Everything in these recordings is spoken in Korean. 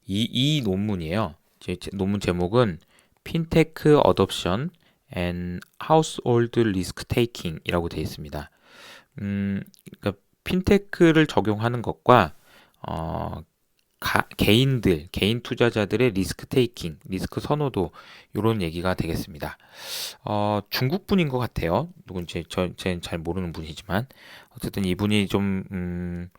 이 논문이에요. 논문 제목은 핀테크 어덥션 and Household Risk Taking이라고 되어 있습니다. 그러니까 핀테크를 적용하는 것과 어, 개인 투자자들의 리스크 테이킹, 리스크 선호도 이런 얘기가 되겠습니다. 중국 분인 것 같아요. 누군지 저는 잘 모르는 분이지만 어쨌든 이분이 좀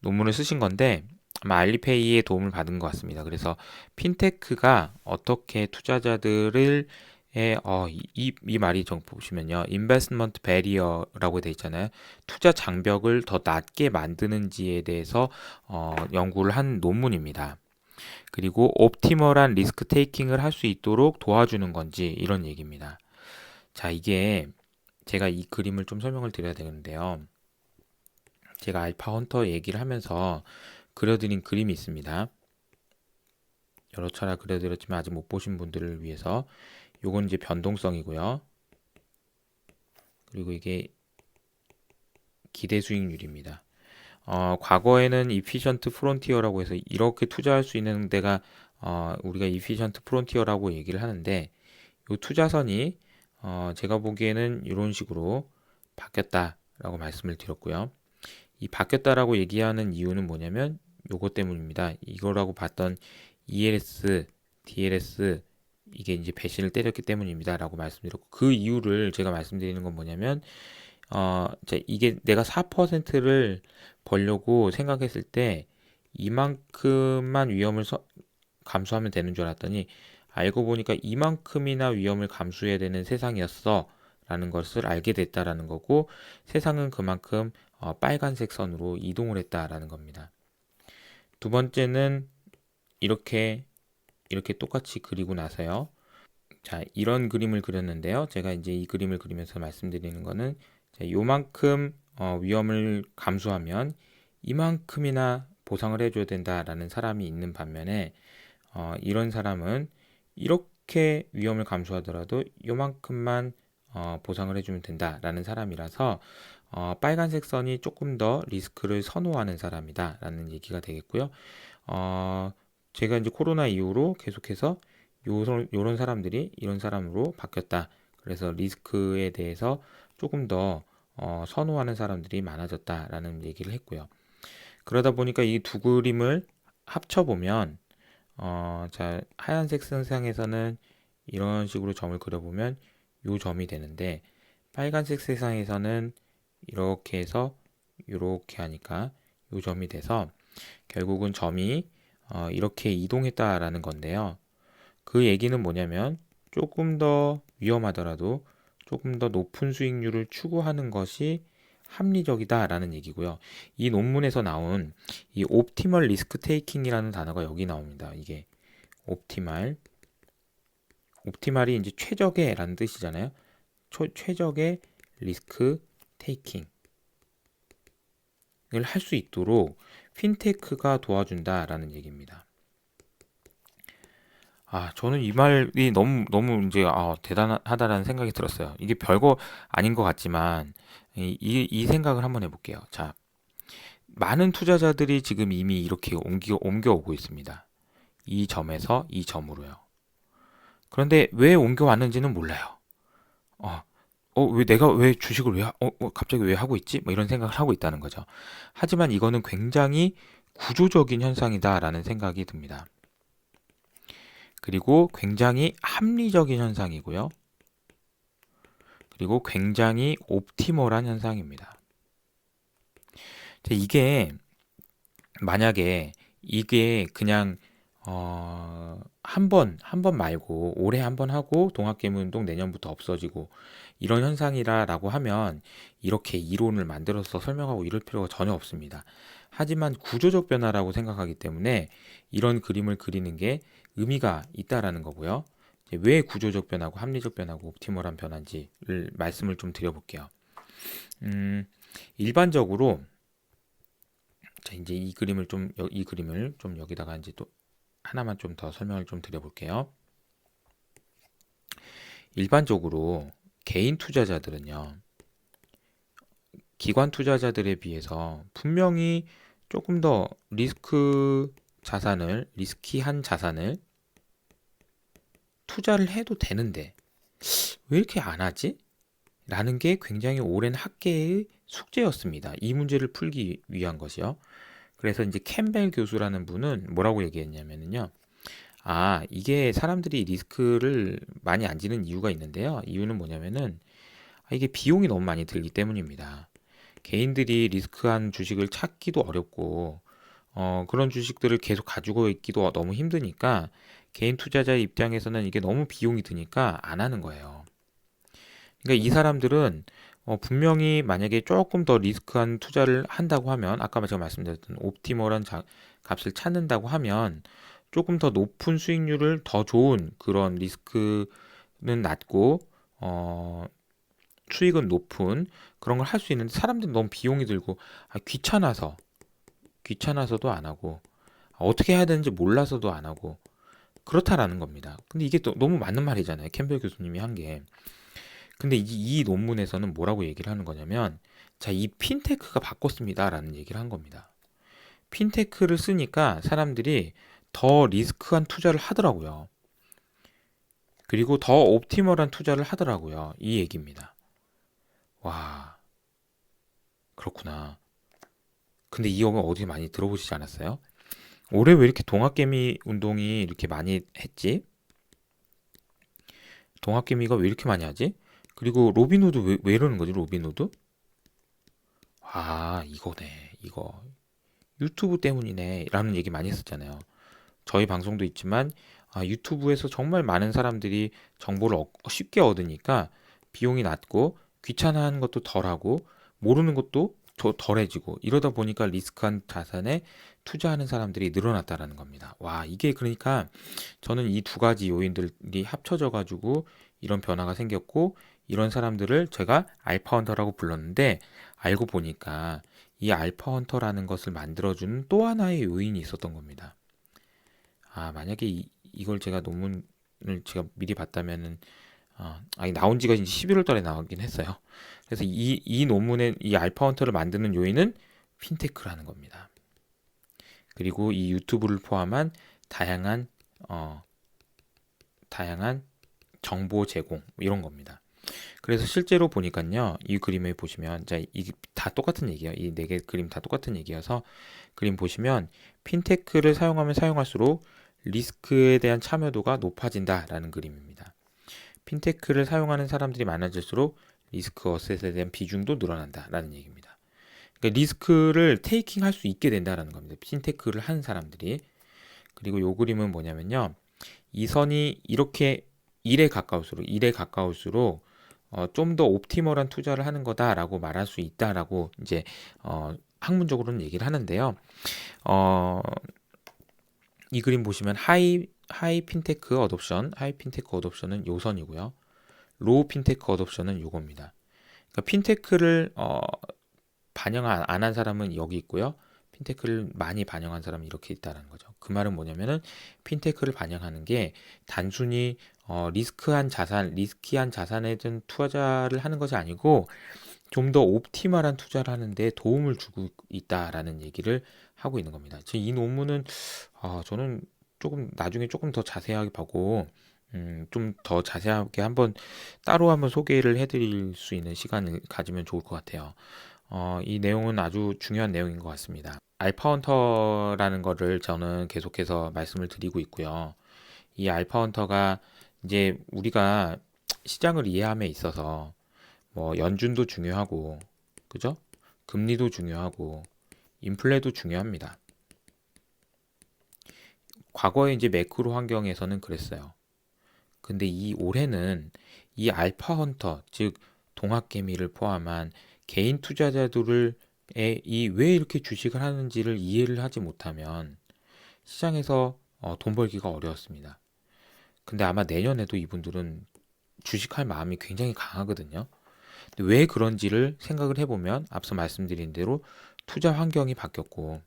논문을 쓰신 건데 아마 알리페이의 도움을 받은 것 같습니다. 그래서 핀테크가 어떻게 투자자들을 이 말이 좀 보시면요. 인베스트먼트 베리어라고 돼 있잖아요. 투자 장벽을 더 낮게 만드는지에 대해서 연구를 한 논문입니다. 그리고 옵티멀한 리스크 테이킹을 할 수 있도록 도와주는 건지 이런 얘기입니다. 자, 이게 제가 이 그림을 좀 설명을 드려야 되는데요. 제가 알파 헌터 얘기를 하면서 그려드린 그림이 있습니다. 여러 차례 그려드렸지만 아직 못 보신 분들을 위해서 요건 이제 변동성이고요. 그리고 이게 기대 수익률입니다. 과거에는 이피션트 프론티어라고 해서 이렇게 투자할 수 있는 데가 우리가 이피션트 프론티어라고 얘기를 하는데 이 투자선이 제가 보기에는 이런 식으로 바뀌었다라고 말씀을 드렸고요. 이 바뀌었다라고 얘기하는 이유는 뭐냐면 요것 때문입니다. 이거라고 봤던 ELS, DLS 이게 이제 배신을 때렸기 때문입니다라고 말씀드렸고 그 이유를 제가 말씀드리는 건 뭐냐면 이게 내가 4%를 벌려고 생각했을 때 이만큼만 위험을 감수하면 되는 줄 알았더니 알고 보니까 이만큼이나 위험을 감수해야 되는 세상이었어 라는 것을 알게 됐다라는 거고 세상은 그만큼 빨간색 선으로 이동을 했다라는 겁니다. 두 번째는 이렇게 똑같이 그리고 나서요. 자, 이런 그림을 그렸는데요. 제가 이제 이 그림을 그리면서 말씀드리는 거는 요만큼 위험을 감수하면 이만큼이나 보상을 해줘야 된다라는 사람이 있는 반면에 이런 사람은 이렇게 위험을 감수하더라도 요만큼만 보상을 해주면 된다라는 사람이라서 빨간색 선이 조금 더 리스크를 선호하는 사람이다라는 얘기가 되겠고요. 제가 이제 코로나 이후로 계속해서 요런 사람들이 이런 사람으로 바뀌었다. 그래서 리스크에 대해서 조금 더 선호하는 사람들이 많아졌다라는 얘기를 했고요. 그러다 보니까 이 두 그림을 합쳐보면 자, 하얀색 세상에서는 이런 식으로 점을 그려보면 요 점이 되는데 빨간색 세상에서는 이렇게 해서 이렇게 하니까 요 점이 돼서 결국은 점이 이렇게 이동했다라는 건데요. 그 얘기는 뭐냐면 조금 더 위험하더라도 조금 더 높은 수익률을 추구하는 것이 합리적이다라는 얘기고요. 이 논문에서 나온 이 옵티멀 리스크 테이킹이라는 단어가 여기 나옵니다. 이게 옵티말이 이제 최적의라는 뜻이잖아요. 최적의 리스크 테이킹을 할 수 있도록 핀테크가 도와준다라는 얘기입니다. 저는 이 말이 너무 이제 대단하다라는 생각이 들었어요. 이게 별거 아닌 것 같지만 이 생각을 한번 해볼게요. 자, 많은 투자자들이 지금 이미 이렇게 옮겨오고 있습니다. 이 점에서 이 점으로요. 그런데 왜 옮겨왔는지는 몰라요. 어, 왜 내가 왜 주식을 갑자기 왜 하고 있지? 뭐 이런 생각을 하고 있다는 거죠. 하지만 이거는 굉장히 구조적인 현상이다라는 생각이 듭니다. 그리고 굉장히 합리적인 현상이고요. 그리고 굉장히 옵티멀한 현상입니다. 이게 만약에 이게 그냥 한 번 말고 올해 한 번 하고 동학개미운동 내년부터 없어지고 이런 현상이라고 하면 이렇게 이론을 만들어서 설명하고 이럴 필요가 전혀 없습니다. 하지만 구조적 변화라고 생각하기 때문에 이런 그림을 그리는 게 의미가 있다라는 거고요. 왜 구조적 변화고 합리적 변화고 옵티멀한 변화인지를 말씀을 좀 드려볼게요. 일반적으로 자, 이제 이 그림을 좀 여기다가 이제 또 하나만 좀 더 설명을 좀 드려볼게요. 일반적으로 개인 투자자들은요, 기관 투자자들에 비해서 분명히 조금 더 리스크 리스키한 자산을 투자를 해도 되는데 왜 이렇게 안 하지? 라는 게 굉장히 오랜 학계의 숙제였습니다. 이 문제를 풀기 위한 것이요. 그래서 이제 캠벨 교수라는 분은 뭐라고 얘기했냐면요. 이게 사람들이 리스크를 많이 안 지는 이유가 있는데요. 이유는 뭐냐면은 이게 비용이 너무 많이 들기 때문입니다. 개인들이 리스크한 주식을 찾기도 어렵고 그런 주식들을 계속 가지고 있기도 너무 힘드니까 개인 투자자의 입장에서는 이게 너무 비용이 드니까 안 하는 거예요. 그러니까 이 사람들은 분명히 만약에 조금 더 리스크한 투자를 한다고 하면 아까 제가 말씀드렸던 옵티멀한 값을 찾는다고 하면 조금 더 높은 수익률을 더 좋은 그런 리스크는 낮고 수익은 높은 그런 걸 할 수 있는데 사람들은 너무 비용이 들고 귀찮아서도 안 하고 어떻게 해야 되는지 몰라서도 안 하고 그렇다라는 겁니다. 근데 이게 또 너무 맞는 말이잖아요. 캠벨 교수님이 한 게. 근데 이 논문에서는 뭐라고 얘기를 하는 거냐면 이 핀테크가 바꿨습니다라는 얘기를 한 겁니다. 핀테크를 쓰니까 사람들이 더 리스크한 투자를 하더라고요. 그리고 더 옵티멀한 투자를 하더라고요. 이 얘기입니다. 와, 그렇구나. 근데 이 영어 어디 많이 들어보시지 않았어요? 올해 왜 이렇게 동학개미 운동이 이렇게 많이 했지? 동학개미가 왜 이렇게 많이 하지? 그리고 로빈후드 왜 이러는 거지, 로빈후드? 이거네, 이거. 유튜브 때문이네, 라는 얘기 많이 했었잖아요. 저희 방송도 있지만, 유튜브에서 정말 많은 사람들이 정보를 쉽게 얻으니까 비용이 낮고 귀찮아하는 것도 덜하고 모르는 것도 덜해지고 이러다 보니까 리스크한 자산에 투자하는 사람들이 늘어났다라는 겁니다. 와, 이게 그러니까 저는 이 두 가지 요인들이 합쳐져 가지고 이런 변화가 생겼고 이런 사람들을 제가 알파 헌터라고 불렀는데 알고 보니까 이 알파 헌터라는 것을 만들어주는 또 하나의 요인이 있었던 겁니다. 만약에 이걸 제가 논문을 제가 미리 봤다면은 나온 지가 이제 11월 달에 나오긴 했어요. 그래서 이 논문의 이 알파 헌터를 만드는 요인은 핀테크라는 겁니다. 그리고 이 유튜브를 포함한 다양한 다양한 정보 제공 이런 겁니다. 그래서 실제로 보니까요. 이 그림에 보시면 이게 다 똑같은 얘기예요. 이 네 개 그림 다 똑같은 얘기여서 그림 보시면 핀테크를 사용하면 사용할수록 리스크에 대한 참여도가 높아진다라는 그림입니다. 핀테크를 사용하는 사람들이 많아질수록 리스크 어셋에 대한 비중도 늘어난다라는 얘기입니다. 그러니까 리스크를 테이킹 할 수 있게 된다라는 겁니다. 핀테크를 한 사람들이. 그리고 요 그림은 뭐냐면요. 이 선이 이렇게 1에 가까울수록 좀 더 옵티멀한 투자를 하는 거다라고 말할 수 있다라고 이제 학문적으로는 얘기를 하는데요. 이 그림 보시면 하이 핀테크 어둣션은 요 선이고요. 로우 핀테크 어둣션은 요겁니다. 그러니까 핀테크를 반영 안 한 사람은 여기 있고요. 핀테크를 많이 반영한 사람은 이렇게 있다는 거죠. 그 말은 뭐냐면은 핀테크를 반영하는 게 단순히 리스키한 자산에 든 투자를 하는 것이 아니고 좀 더 옵티멀한 투자를 하는데 도움을 주고 있다라는 얘기를 하고 있는 겁니다. 이 논문은 저는 나중에 조금 더 자세하게 보고 좀 더 자세하게 따로 한번 소개를 해드릴 수 있는 시간을 가지면 좋을 것 같아요. 이 내용은 아주 중요한 내용인 것 같습니다. 알파 헌터라는 거를 저는 계속해서 말씀을 드리고 있고요. 이 알파 헌터가 이제 우리가 시장을 이해함에 있어서 뭐 연준도 중요하고, 그죠? 금리도 중요하고, 인플레도 중요합니다. 과거에 이제 매크로 환경에서는 그랬어요. 근데 이 올해는 이 알파 헌터, 즉 동학개미를 포함한 개인 투자자들을 왜 이렇게 주식을 하는지를 이해를 하지 못하면 시장에서 돈 벌기가 어려웠습니다. 근데 아마 내년에도 이분들은 주식할 마음이 굉장히 강하거든요. 근데 왜 그런지를 생각을 해보면 앞서 말씀드린 대로 투자 환경이 바뀌었고,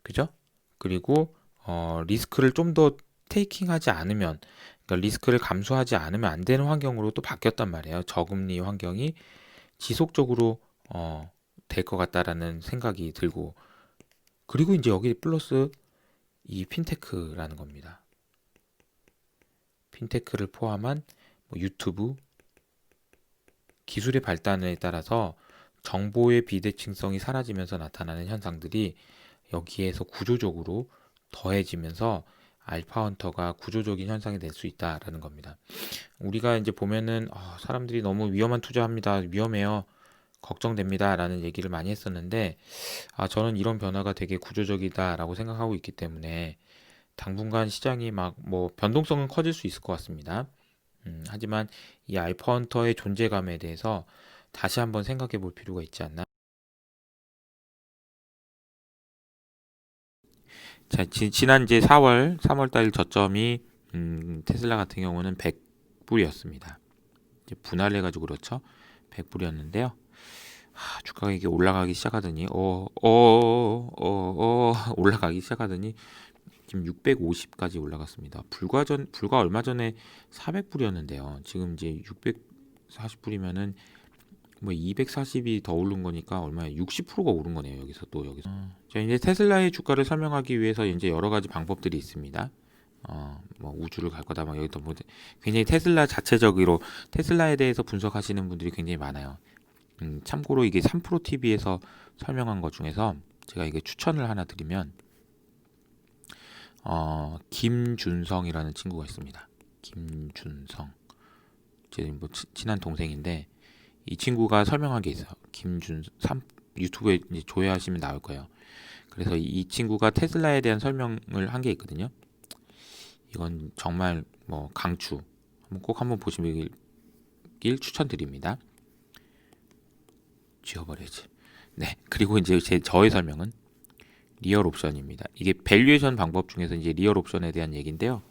그죠? 그리고 리스크를 좀 더 테이킹하지 않으면, 그러니까 리스크를 감수하지 않으면 안 되는 환경으로 또 바뀌었단 말이에요. 저금리 환경이 지속적으로 될 것 같다라는 생각이 들고 그리고 이제 여기 플러스 이 핀테크라는 겁니다. 핀테크를 포함한 뭐 유튜브, 기술의 발달에 따라서 정보의 비대칭성이 사라지면서 나타나는 현상들이 여기에서 구조적으로 더해지면서 알파 헌터가 구조적인 현상이 될 수 있다라는 겁니다. 우리가 이제 보면은 사람들이 너무 위험한 투자합니다. 위험해요. 걱정됩니다. 라는 얘기를 많이 했었는데 저는 이런 변화가 되게 구조적이다라고 생각하고 있기 때문에 당분간 시장이 막 뭐 변동성은 커질 수 있을 것 같습니다. 하지만 이 알파 헌터의 존재감에 대해서 다시 한번 생각해 볼 필요가 있지 않나. 자, 지난 이제 3월 달 저점이 테슬라 같은 경우는 100불이었습니다. 이제 분할해 가지고 그렇죠. 100불이었는데요. 주가가 이게 올라가기 시작하더니 올라가기 시작하더니 지금 650까지 올라갔습니다. 불과 얼마 전에 400불이었는데요. 지금 이제 640불이면은 뭐 240이 더 오른 거니까 얼마야? 60%가 오른 거네요. 여기서. 자, 이제 테슬라의 주가를 설명하기 위해서 이제 여러 가지 방법들이 있습니다. 뭐 우주를 갈 거다 막 여기다 뭐 굉장히 테슬라 자체적으로 테슬라에 대해서 분석하시는 분들이 굉장히 많아요. 참고로 이게 3프로 TV에서 설명한 것 중에서 제가 이게 추천을 하나 드리면 김준성이라는 친구가 있습니다. 김준성. 제 뭐 친한 동생인데 이 친구가 설명한 게 있어요. 유튜브에 이제 조회하시면 나올 거예요. 그래서 이 친구가 테슬라에 대한 설명을 한 게 있거든요. 이건 정말 뭐 강추. 꼭 한번 보시길 추천드립니다. 지워버려야지. 네. 그리고 이제 저의 설명은 리얼 옵션입니다. 이게 밸류에이션 방법 중에서 이제 리얼 옵션에 대한 얘기인데요.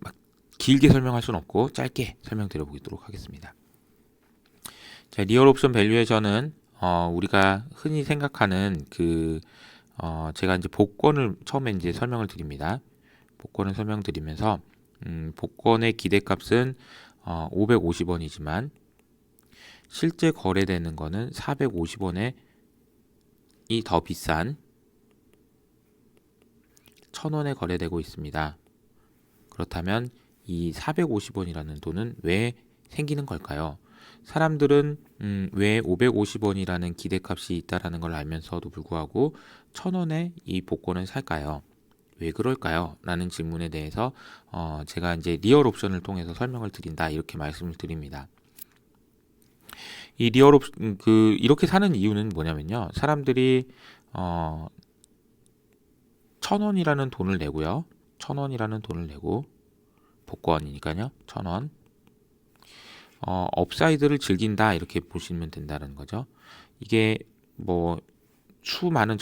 막 길게 설명할 수는 없고 짧게 설명드려 보도록 하겠습니다. 자, 리얼 옵션 밸류에이션은 우리가 흔히 생각하는 제가 이제 복권을 처음에 이제 설명을 드립니다. 복권을 설명드리면서 복권의 기대값은 550원이지만 실제 거래되는 거는 450원에 이 더 비싼 1000원에 거래되고 있습니다. 그렇다면 이 450원이라는 돈은 왜 생기는 걸까요? 사람들은 왜 550원이라는 기대값이 있다라는 걸 알면서도 불구하고 1000원에 이 복권을 살까요? 왜 그럴까요? 라는 질문에 대해서 제가 이제 리얼 옵션을 통해서 설명을 드린다 이렇게 말씀을 드립니다. 이 리얼 옵션 이렇게 사는 이유는 뭐냐면요. 사람들이 1000원이라는 돈을 내고요. 1000원이라는 돈을 내고 복권이니까요. 1000원. 업사이드를 즐긴다 이렇게 보시면 된다는 거죠. 이게 뭐 수많은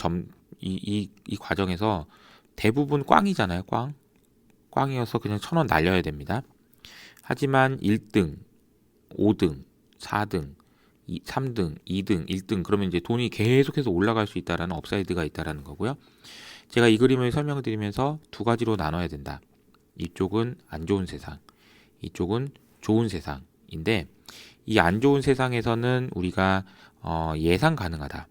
이 과정에서 대부분 꽝이잖아요. 꽝이어서 그냥 1000원 날려야 됩니다. 하지만 1등, 5등, 4등, 3등, 2등, 1등 그러면 이제 돈이 계속해서 올라갈 수 있다라는 업사이드가 있다라는 거고요. 제가 이 그림을 설명을 드리면서 두 가지로 나눠야 된다. 이쪽은 안 좋은 세상, 이쪽은 좋은 세상인데 이 안 좋은 세상에서는 우리가 예상 가능하다.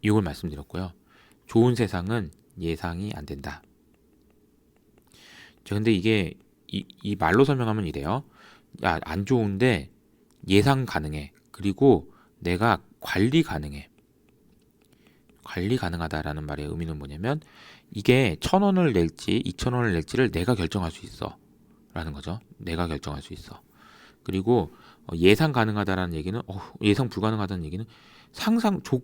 이걸 말씀드렸고요. 좋은 세상은 예상이 안 된다. 근데 이게 이 말로 설명하면 이래요. 야, 안 좋은데 예상 가능해. 그리고 내가 관리 가능해. 관리 가능하다라는 말의 의미는 뭐냐면 이게 1000원을 낼지 2000원을 낼지를 내가 결정할 수 있어 라는 거죠. 내가 결정할 수 있어. 그리고 예상 가능하다라는 얘기는 예상 불가능하다는 얘기는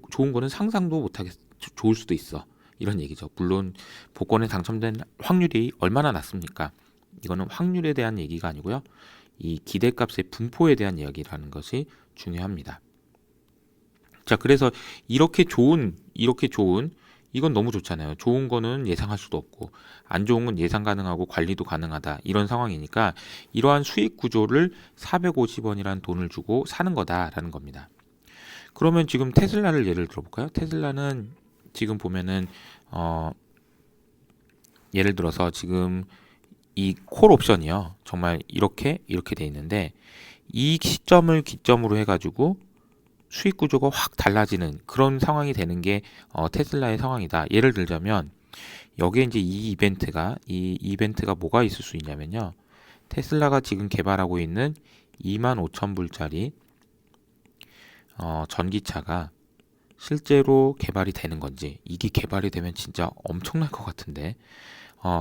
좋은 거는 상상도 못하겠 좋을 수도 있어 이런 얘기죠. 물론 복권에 당첨된 확률이 얼마나 낮습니까? 이거는 확률에 대한 얘기가 아니고요. 이 기대값의 분포에 대한 이야기라는 것이 중요합니다. 자, 그래서 이렇게 좋은 이건 너무 좋잖아요. 좋은 거는 예상할 수도 없고 안 좋은 건 예상 가능하고 관리도 가능하다. 이런 상황이니까 이러한 수익 구조를 450원이라는 돈을 주고 사는 거다라는 겁니다. 그러면 지금 테슬라를 예를 들어볼까요? 테슬라는 지금 보면은 예를 들어서 지금 이 콜 옵션이요. 정말 이렇게 돼 있는데 이 시점을 기점으로 해가지고 수익 구조가 확 달라지는 그런 상황이 되는 게 테슬라의 상황이다. 예를 들자면 여기에 이제 이 이벤트가 뭐가 있을 수 있냐면요. 테슬라가 지금 개발하고 있는 25,000불짜리 전기차가 실제로 개발이 되는 건지, 이게 개발이 되면 진짜 엄청날 것 같은데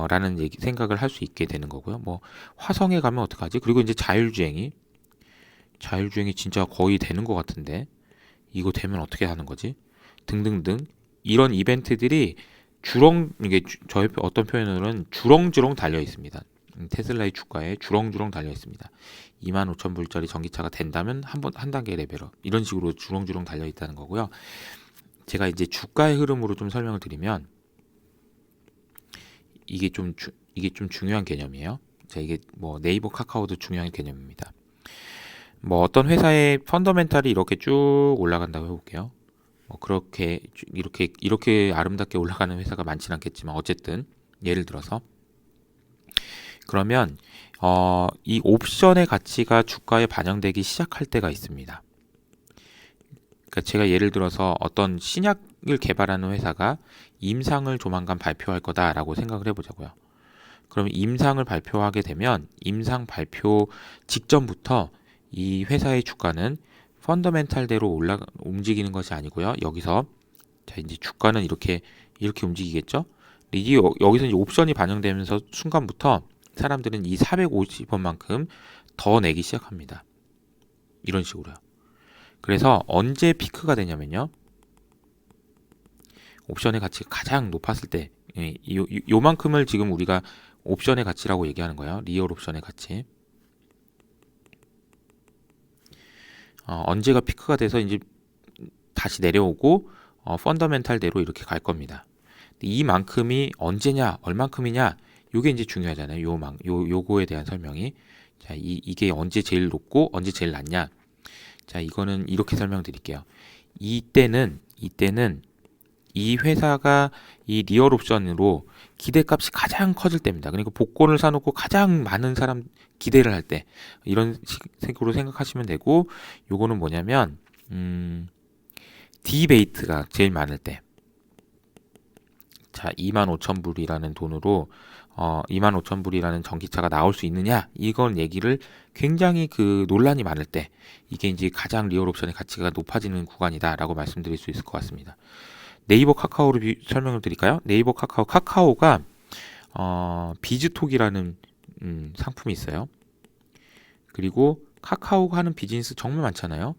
라는 생각을 할 수 있게 되는 거고요. 뭐 화성에 가면 어떡하지? 그리고 이제 자율주행이 진짜 거의 되는 것 같은데 이거 되면 어떻게 하는 거지? 등등등 이런 이벤트들이 이게 저희 어떤 표현으로는 주렁주렁 달려 있습니다. 테슬라의 주가에 주렁주렁 달려 있습니다. 25,000불짜리 전기차가 된다면 한 단계 레벨업 이런 식으로 주렁주렁 달려 있다는 거고요. 제가 이제 주가의 흐름으로 좀 설명을 드리면 이게 좀 중요한 개념이에요. 자, 이게 뭐 네이버 카카오도 중요한 개념입니다. 뭐 어떤 회사의 펀더멘탈이 이렇게 쭉 올라간다고 해볼게요. 뭐 그렇게 이렇게 아름답게 올라가는 회사가 많지는 않겠지만 어쨌든 예를 들어서 그러면 이 옵션의 가치가 주가에 반영되기 시작할 때가 있습니다. 그러니까 제가 예를 들어서 어떤 신약을 개발하는 회사가 임상을 조만간 발표할 거다라고 생각을 해보자고요. 그러면 임상을 발표하게 되면 임상 발표 직전부터 이 회사의 주가는 펀더멘탈대로 움직이는 것이 아니고요. 여기서 자 이제 주가는 이렇게 움직이겠죠. 여기서 이제 옵션이 반영되면서 순간부터 사람들은 이 450원만큼 더 내기 시작합니다. 이런 식으로요. 그래서 언제 피크가 되냐면요. 옵션의 가치가 가장 높았을 때, 요만큼을 지금 우리가 옵션의 가치라고 얘기하는 거예요. 리얼 옵션의 가치. 언제가 피크가 돼서 이제 다시 내려오고 펀더멘탈대로 이렇게 갈 겁니다. 이만큼이 언제냐, 얼만큼이냐, 요게 이제 중요하잖아요. 요거에 대한 설명이. 자, 이게 언제 제일 높고 언제 제일 낮냐. 자, 이거는 이렇게 설명드릴게요. 이때는 이 회사가 이 리얼 옵션으로 기대값이 가장 커질 때입니다. 그러니까 복권을 사놓고 가장 많은 사람 기대를 할 때 이런 식으로 생각하시면 되고, 요거는 뭐냐면 디베이트가 제일 많을 때. 자, 25,000불이라는 돈으로 25,000불이라는 전기차가 나올 수 있느냐, 이건 얘기를 굉장히 그 논란이 많을 때 이게 이제 가장 리얼 옵션의 가치가 높아지는 구간이다라고 말씀드릴 수 있을 것 같습니다. 네이버 카카오로 설명을 드릴까요? 네이버 카카오가 비즈톡이라는 상품이 있어요. 그리고 카카오가 하는 비즈니스 정말 많잖아요.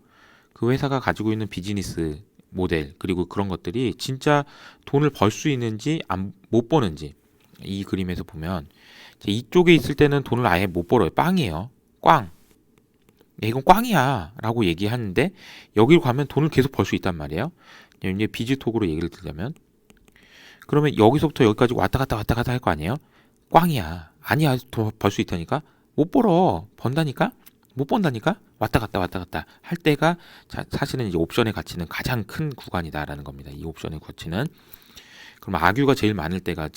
그 회사가 가지고 있는 비즈니스 모델 그리고 그런 것들이 진짜 돈을 벌 수 있는지 못 버는지 이 그림에서 보면 이쪽에 있을 때는 돈을 아예 못 벌어요. 빵이에요. 꽝. 야, 이건 꽝이야 라고 얘기하는데 여기로 가면 돈을 계속 벌 수 있단 말이에요. 이제 비즈톡으로 얘기를 들자면 그러면 여기서부터 여기까지 왔다 갔다 할 거 아니에요. 꽝이야. 아니야. 더 벌 수 있다니까. 못 벌어. 번다니까. 못 번다니까. 왔다 갔다 할 때가 사실은 이제 옵션의 가치는 가장 큰 구간이다라는 겁니다. 이 옵션의 가치는. 그럼 악유가 제일 많을 때가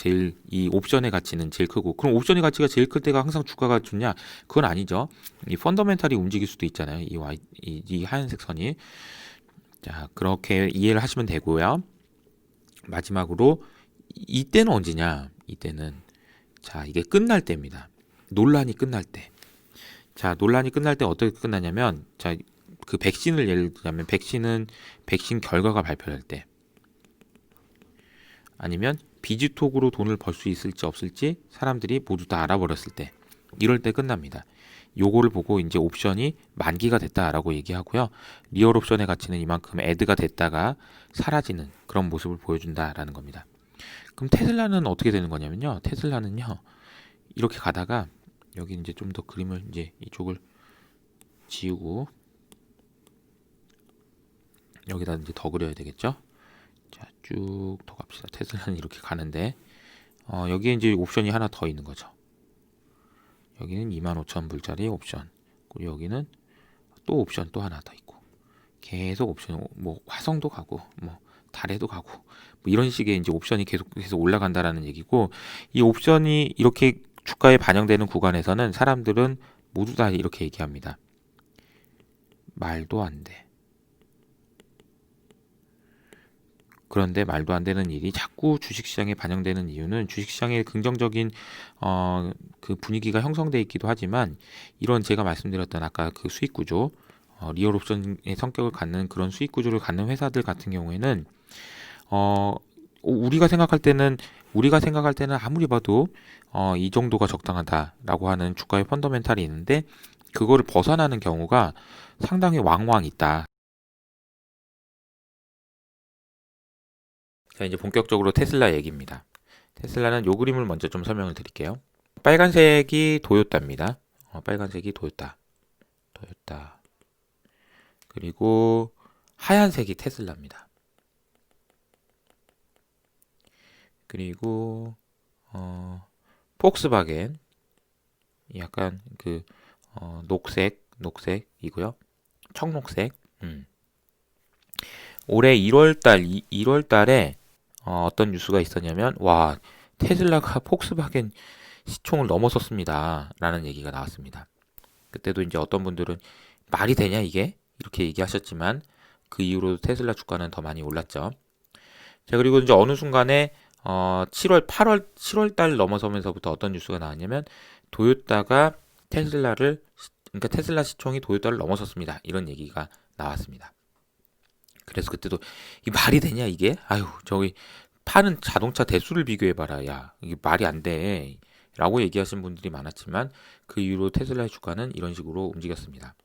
이 옵션의 가치는 제일 크고, 그럼 옵션의 가치가 제일 클 때가 항상 주가가 좋냐? 그건 아니죠. 이 펀더멘탈이 움직일 수도 있잖아요. 이 하얀색 선이. 자, 그렇게 이해를 하시면 되고요. 마지막으로 이때는 언제냐? 이때는 자, 이게 끝날 때입니다. 논란이 끝날 때. 자, 논란이 끝날 때 어떻게 끝나냐면, 자, 그 백신을 예를 들자면 백신 결과가 발표될 때, 아니면 비즈톡으로 돈을 벌 수 있을지 없을지 사람들이 모두 다 알아버렸을 때, 이럴 때 끝납니다. 요거를 보고 이제 옵션이 만기가 됐다라고 얘기하고요. 리얼 옵션의 가치는 이만큼 애드가 됐다가 사라지는 그런 모습을 보여준다라는 겁니다. 그럼 테슬라는 어떻게 되는 거냐면요. 테슬라는요, 이렇게 가다가 여기 이제 좀 더 그림을 이제 이쪽을 지우고 여기다 이제 더 그려야 되겠죠. 자, 쭉 더 갑시다. 테슬라는 이렇게 가는데 여기에 이제 옵션이 하나 더 있는 거죠. 여기는 25,000불짜리 옵션, 그리고 여기는 또 옵션 또 하나 더 있고, 계속 옵션, 뭐 화성도 가고 뭐 달에도 가고 뭐 이런 식의 이제 옵션이 계속 올라간다라는 얘기고, 이 옵션이 이렇게 주가에 반영되는 구간에서는 사람들은 모두 다 이렇게 얘기합니다. 말도 안 돼. 그런데 말도 안 되는 일이 자꾸 주식시장에 반영되는 이유는 주식시장에 긍정적인 그 분위기가 형성돼 있기도 하지만 이런 제가 말씀드렸던 아까 그 수익 구조, 리얼 옵션의 성격을 갖는 그런 수익 구조를 갖는 회사들 같은 경우에는 우리가 생각할 때는 아무리 봐도 이 정도가 적당하다라고 하는 주가의 펀더멘탈이 있는데 그거를 벗어나는 경우가 상당히 왕왕 있다. 자, 이제 본격적으로 테슬라 얘기입니다. 테슬라는 요 그림을 먼저 좀 설명을 드릴게요. 빨간색이 도요타입니다. 빨간색이 도요타. 그리고 하얀색이 테슬라입니다. 그리고 폭스바겐 약간 그 녹색이고요. 청록색. 올해 1월 달에 어떤 뉴스가 있었냐면 와, 테슬라가 폭스바겐 시총을 넘어섰습니다. 라는 얘기가 나왔습니다. 그때도 이제 어떤 분들은 말이 되냐 이게? 이렇게 얘기하셨지만 그 이후로 테슬라 주가는 더 많이 올랐죠. 자, 그리고 이제 어느 순간에 7월 달 넘어서면서부터 어떤 뉴스가 나왔냐면 도요타가 그러니까 테슬라 시총이 도요타를 넘어섰습니다. 이런 얘기가 나왔습니다. 그래서 그때도 이 말이 되냐 이게? 아유, 저기 파는 자동차 대수를 비교해봐라. 야, 이게 말이 안 돼. 라고 얘기하신 분들이 많았지만 그 이후로 테슬라의 주가는 이런 식으로 움직였습니다.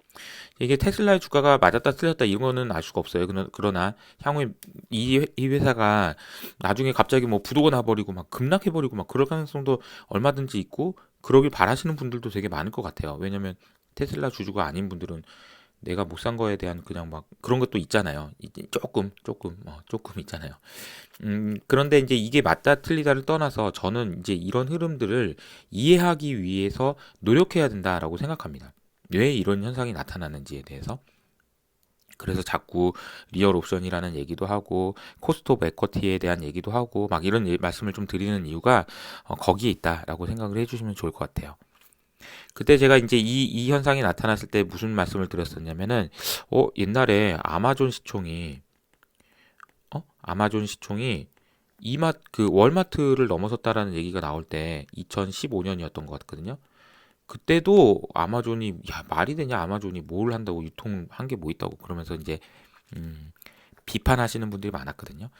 이게 테슬라의 주가가 맞았다 틀렸다 이런 거는 알 수가 없어요. 그러나 향후에 이 회사가 나중에 갑자기 뭐 부도가 나버리고 막 급락해버리고 막 그럴 가능성도 얼마든지 있고 그러길 바라시는 분들도 되게 많을 것 같아요. 왜냐면 테슬라 주주가 아닌 분들은 내가 못 산 거에 대한 그냥 막 그런 것도 있잖아요. 조금 있잖아요. 그런데 이제 이게 맞다 틀리다를 떠나서 저는 이제 이런 흐름들을 이해하기 위해서 노력해야 된다라고 생각합니다. 왜 이런 현상이 나타나는지에 대해서. 그래서 자꾸 리얼 옵션이라는 얘기도 하고 코스트 오브 에쿼티에 대한 얘기도 하고 막 이런 말씀을 좀 드리는 이유가 거기에 있다라고 생각을 해주시면 좋을 것 같아요. 그때 제가 이제 이 현상이 나타났을 때 무슨 말씀을 드렸었냐면은 옛날에 아마존 시총이 그 월마트를 넘어섰다라는 얘기가 나올 때 2015년이었던 것 같거든요. 그때도 아마존이 야 말이 되냐 아마존이 뭘 한다고 유통한 게 뭐 있다고 그러면서 이제 비판하시는 분들이 많았거든요.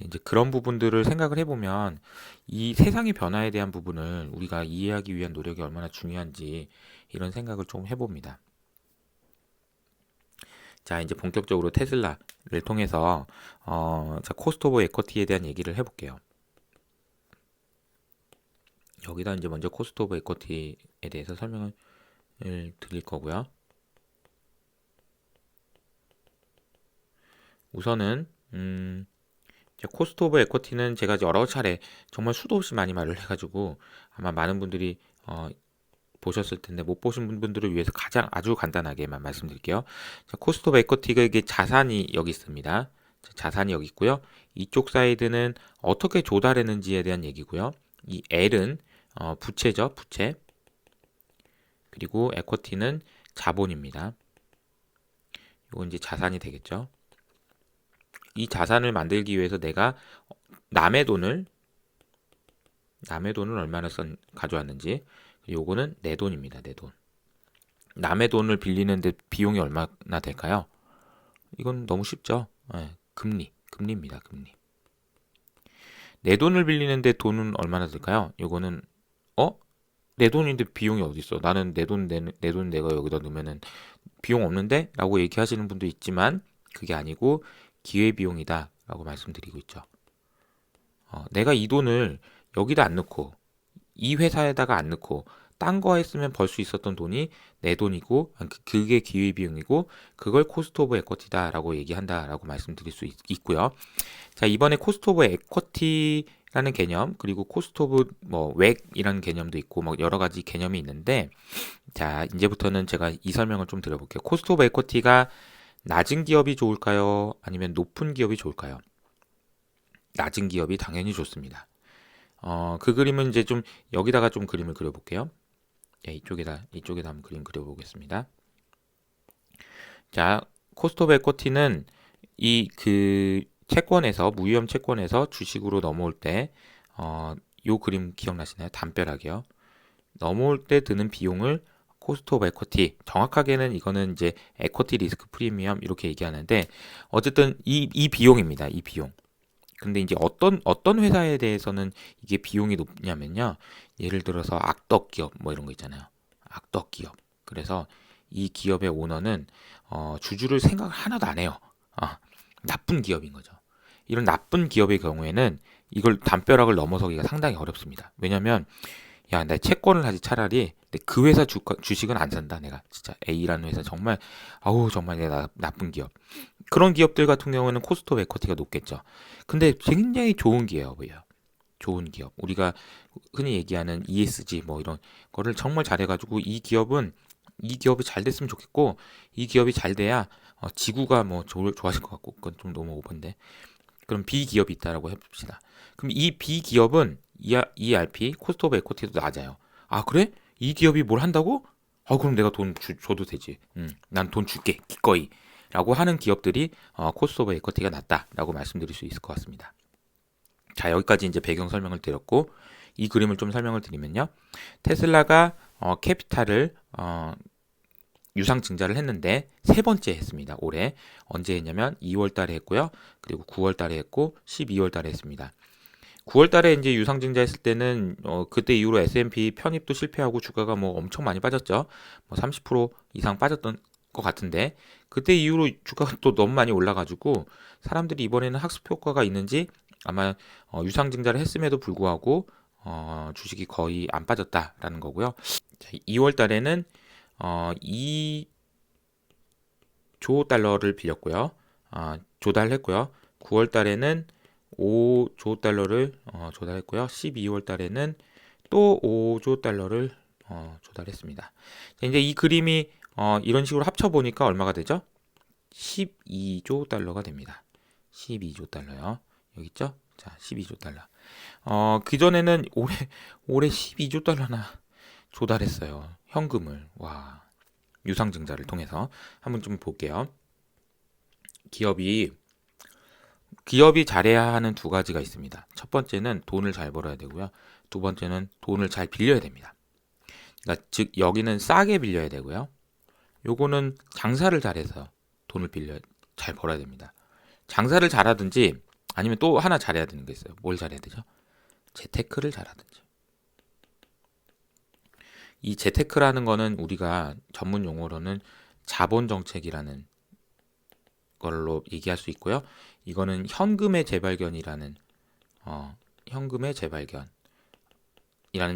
이제 그런 부분들을 생각을 해보면 이 세상의 변화에 대한 부분을 우리가 이해하기 위한 노력이 얼마나 중요한지 이런 생각을 좀 해봅니다. 자, 이제 본격적으로 테슬라를 통해서 자, 코스트 오브 에쿼티에 대한 얘기를 해볼게요. 여기다 이제 먼저 코스트 오브 에쿼티에 대해서 설명을 드릴 거고요. 우선은 코스트 오브 에쿼티는 제가 여러 차례 정말 수도 없이 많이 말을 해가지고 아마 많은 분들이 보셨을 텐데 못 보신 분들을 위해서 가장 아주 간단하게만 말씀드릴게요. 자, 코스트 오브 에쿼티가 이게 자산이 여기 있습니다. 자, 자산이 여기 있고요. 이쪽 사이드는 어떻게 조달했는지에 대한 얘기고요. 이 L은 부채죠, 부채. 그리고 에쿼티는 자본입니다. 이건 이제 자산이 되겠죠. 이 자산을 만들기 위해서 내가 남의 돈을 얼마나 가져왔는지 요거는 내 돈입니다. 내 돈. 남의 돈을 빌리는데 비용이 얼마나 될까요? 이건 너무 쉽죠. 금리입니다. 금리. 내 돈을 빌리는데 돈은 얼마나 들까요? 요거는 내 돈인데 비용이 어디 있어? 나는 내 돈 내가 여기다 넣으면은 비용 없는데? 라고 얘기하시는 분도 있지만 그게 아니고 기회비용이다 라고 말씀드리고 있죠. 내가 이 돈을 여기다 안 넣고 이 회사에다가 안 넣고 딴 거 했으면 벌 수 있었던 돈이 내 돈이고 그게 기회비용이고 그걸 코스트 오브 에쿼티다 라고 얘기한다 라고 말씀드릴 수 있고요. 자, 이번에 코스트 오브 에쿼티라는 개념 그리고 코스트 오브 웩이라는 개념도 있고 뭐 여러 가지 개념이 있는데 자, 이제부터는 제가 이 설명을 좀 드려볼게요. 코스트 오브 에쿼티가 낮은 기업이 좋을까요? 아니면 높은 기업이 좋을까요? 낮은 기업이 당연히 좋습니다. 그 그림은 이제 좀 여기다가 좀 그림을 그려볼게요. 예, 이쪽에다 한번 그림 그려보겠습니다. 자, 코스트 오브 에쿼티는 채권에서 무위험 채권에서 주식으로 넘어올 때 요 그림 기억나시나요? 담벼락이요. 넘어올 때 드는 비용을 코스트 오브 에쿼티, 정확하게는 이거는 이제 에쿼티 리스크 프리미엄 이렇게 얘기하는데 어쨌든 이 비용입니다. 이 비용. 근데 이제 어떤 회사에 대해서는 이게 비용이 높냐면요. 예를 들어서 악덕 기업 뭐 이런 거 있잖아요. 악덕 기업. 그래서 이 기업의 오너는 주주를 생각 하나도 안 해요. 나쁜 기업인 거죠. 이런 나쁜 기업의 경우에는 이걸 담벼락을 넘어서기가 상당히 어렵습니다. 왜냐면 야, 내 채권을 하지 차라리 근데 그 회사 주식은 안 산다. 내가 진짜 A라는 회사 정말 아우 정말 내가 나쁜 기업. 그런 기업들 같은 경우에는 코스트 오브 에쿼티가 높겠죠. 근데 굉장히 좋은 기업이에요. 좋은 기업. 우리가 흔히 얘기하는 ESG 뭐 이런 거를 정말 잘해가지고 이 기업이 잘 됐으면 좋겠고 이 기업이 잘 돼야 지구가 뭐 좋아질 것 같고 그건 좀 너무 오버인데 그럼 B 기업이 있다라고 해봅시다. 그럼 이 B 기업은 ERP 코스트 오브 에쿼티도 낮아요. 아 그래? 이 기업이 뭘 한다고? 그럼 내가 줘도 되지. 난 돈 줄게 기꺼이. 라고 하는 기업들이 코스트 오브 에쿼티가 낮다라고 말씀드릴 수 있을 것 같습니다. 자 여기까지 이제 배경 설명을 드렸고 이 그림을 좀 설명을 드리면요. 테슬라가 캐피탈을 유상 증자를 했는데 세 번째 했습니다. 올해 언제 했냐면 2월 달에 했고요. 그리고 9월 달에 했고 12월 달에 했습니다. 9월 달에 이제 유상 증자했을 때는 그때 이후로 S&P 편입도 실패하고 주가가 뭐 엄청 많이 빠졌죠. 뭐 30% 이상 빠졌던 것 같은데 그때 이후로 주가가 또 너무 많이 올라가지고 사람들이 이번에는 학습 효과가 있는지 아마 유상 증자를 했음에도 불구하고 주식이 거의 안 빠졌다라는 거고요. 자, 2월 달에는 2조 달러를 빌렸고요. 조달했고요. 9월 달에는 5조 달러를 조달했고요. 12월 달에는 또 5조 달러를 조달했습니다. 이제 이 그림이 이런 식으로 합쳐 보니까 얼마가 되죠? 12조 달러가 됩니다. 12조 달러요. 여기 있죠? 자, 12조 달러. 그전에는 올해 12조 달러나 조달했어요. 현금을. 와. 유상증자를 통해서 한번 좀 볼게요. 기업이 잘해야 하는 두 가지가 있습니다. 첫 번째는 돈을 잘 벌어야 되고요. 두 번째는 돈을 잘 빌려야 됩니다. 그러니까 즉 여기는 싸게 빌려야 되고요. 요거는 장사를 잘해서 돈을 잘 벌어야 됩니다. 장사를 잘하든지 아니면 또 하나 잘해야 되는 게 있어요. 뭘 잘해야 되죠? 재테크를 잘하든지. 이 재테크라는 거는 우리가 전문 용어로는 자본 정책이라는 걸로 얘기할 수 있고요. 이거는 현금의 재발견이라는 현금의 재발견이라는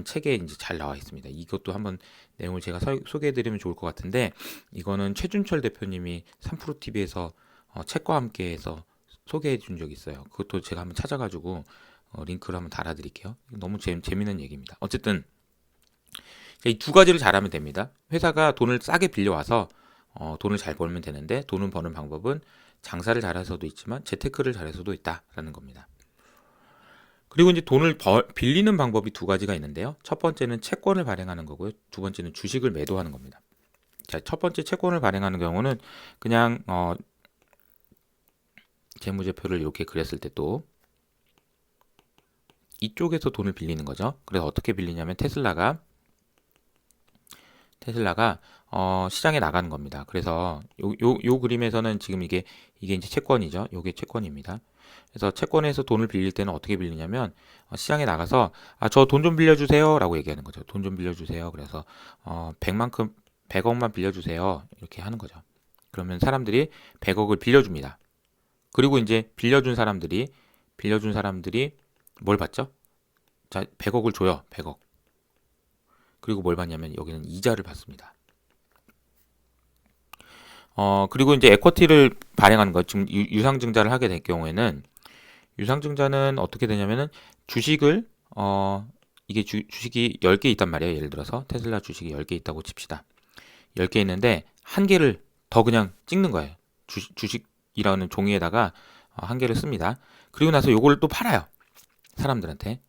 책에 이제 잘 나와 있습니다. 이것도 한번 내용을 제가 소개해드리면 좋을 것 같은데 이거는 최준철 대표님이 3프로TV에서 책과 함께해서 소개해 준 적이 있어요. 그것도 제가 한번 찾아가지고 링크를 한번 달아드릴게요. 너무 재밌는 얘기입니다. 어쨌든 이 두 가지를 잘하면 됩니다. 회사가 돈을 싸게 빌려와서 돈을 잘 벌면 되는데 돈을 버는 방법은 장사를 잘해서도 있지만 재테크를 잘해서도 있다라는 겁니다. 그리고 이제 돈을 빌리는 방법이 두 가지가 있는데요. 첫 번째는 채권을 발행하는 거고요. 두 번째는 주식을 매도하는 겁니다. 자, 첫 번째 채권을 발행하는 경우는 그냥 재무제표를 이렇게 그렸을 때 또 이쪽에서 돈을 빌리는 거죠. 그래서 어떻게 빌리냐면 테슬라가 시장에 나가는 겁니다. 그래서 요 그림에서는 지금 이게 이제 채권이죠. 요게 채권입니다. 그래서 채권에서 돈을 빌릴 때는 어떻게 빌리냐면 시장에 나가서 저 돈 좀 빌려주세요 라고 얘기하는 거죠. 돈 좀 빌려주세요. 그래서 100억만 빌려주세요. 이렇게 하는 거죠. 그러면 사람들이 100억을 빌려줍니다. 그리고 이제 빌려준 사람들이 뭘 받죠? 자, 100억을 줘요. 100억. 그리고 뭘 받냐면 여기는 이자를 받습니다. 그리고 이제 에쿼티를 발행하는 거 지금 유상증자를 하게 될 경우에는 유상증자는 어떻게 되냐면은 주식을 이게 주식이 10개 있단 말이에요. 예를 들어서 테슬라 주식이 10개 있다고 칩시다. 10개 있는데 한 개를 더 그냥 찍는 거예요. 주식이라는 종이에다가 한 개를 씁니다. 그리고 나서 요걸 또 팔아요. 사람들한테.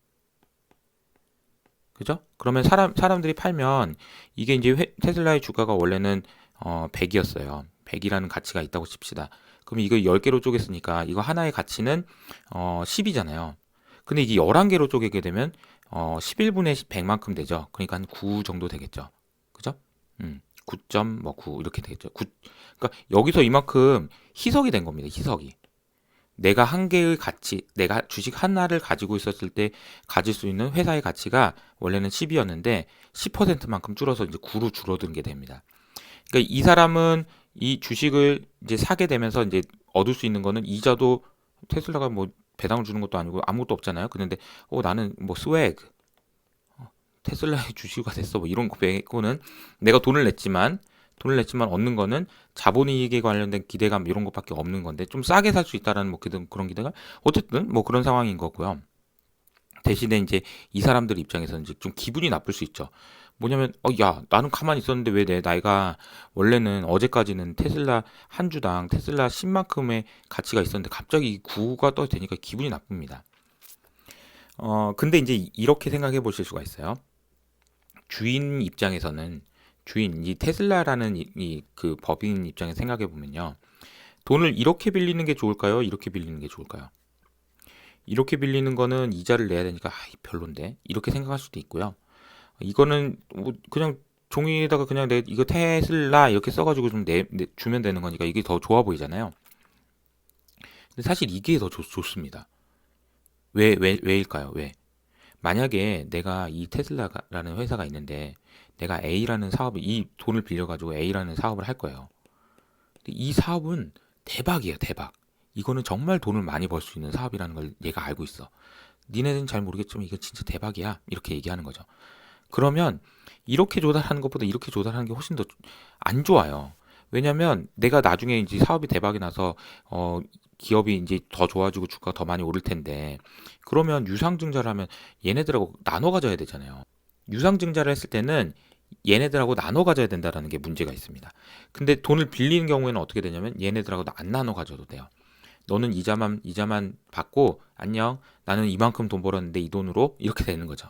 그죠? 그러면 사람들이 팔면 이게 이제 테슬라의 주가가 원래는 100이었어요. 100이라는 가치가 있다고 칩시다. 그럼 이거 10개로 쪼갰으니까 이거 하나의 가치는 10이잖아요. 근데 이게 11개로 쪼개게 되면 11분의 100만큼 되죠. 그러니까 한 9 정도 되겠죠. 그죠? 9.9 이렇게 되겠죠. 그러니까 여기서 이만큼 희석이 된 겁니다. 희석이. 내가 한 개의 가치, 내가 주식 하나를 가지고 있었을 때 가질 수 있는 회사의 가치가 원래는 10이었는데 10%만큼 줄어서 이제 9로 줄어든 게 됩니다. 그러니까 이 사람은 이 주식을 이제 사게 되면서 이제 얻을 수 있는 거는 이자도 테슬라가 뭐 배당을 주는 것도 아니고 아무것도 없잖아요. 그런데 나는 뭐 스웩 테슬라의 주식가 됐어 뭐 이런 거 빼고는 내가 돈을 냈지만 얻는 거는 자본이익에 관련된 기대감 이런 것밖에 없는 건데 좀 싸게 살 수 있다라는 뭐 그런 기대가 어쨌든 뭐 그런 상황인 거고요. 대신에 이제 이 사람들 입장에서는 이제 좀 기분이 나쁠 수 있죠. 뭐냐면 야 나는 가만히 있었는데 왜 내 나이가 원래는 어제까지는 테슬라 한 주당 테슬라 10만큼의 가치가 있었는데 갑자기 9가 떠 되니까 기분이 나쁩니다. 근데 이제 이렇게 생각해 보실 수가 있어요. 주인 입장에서는 이 테슬라라는 그 법인 입장에 생각해 보면요. 돈을 이렇게 빌리는 게 좋을까요? 이렇게 빌리는 게 좋을까요? 이렇게 빌리는 거는 이자를 내야 되니까 별론데 이렇게 생각할 수도 있고요. 이거는 뭐 그냥 종이에다가 그냥 내 이거 테슬라 이렇게 써가지고 좀 주면 되는 거니까 이게 더 좋아 보이잖아요. 근데 사실 이게 더 좋습니다. 왜일까요? 왜? 만약에 내가 이 테슬라라는 회사가 있는데 내가 A라는 사업을 이 돈을 빌려가지고 A라는 사업을 할 거예요. 근데 이 사업은 대박이에요, 대박. 이거는 정말 돈을 많이 벌 수 있는 사업이라는 걸 얘가 알고 있어. 니네는 잘 모르겠지만 이거 진짜 대박이야. 이렇게 얘기하는 거죠. 그러면 이렇게 조달하는 것보다 이렇게 조달하는 게 훨씬 더 안 좋아요. 왜냐면 내가 나중에 이제 사업이 대박이 나서 기업이 이제 더 좋아지고 주가가 더 많이 오를 텐데 그러면 유상증자를 하면 얘네들하고 나눠 가져야 되잖아요. 유상증자를 했을 때는 얘네들하고 나눠 가져야 된다라는 게 문제가 있습니다. 근데 돈을 빌리는 경우에는 어떻게 되냐면 얘네들하고 안 나눠 가져도 돼요. 너는 이자만 받고 안녕. 나는 이만큼 돈 벌었는데 이 돈으로 이렇게 되는 거죠.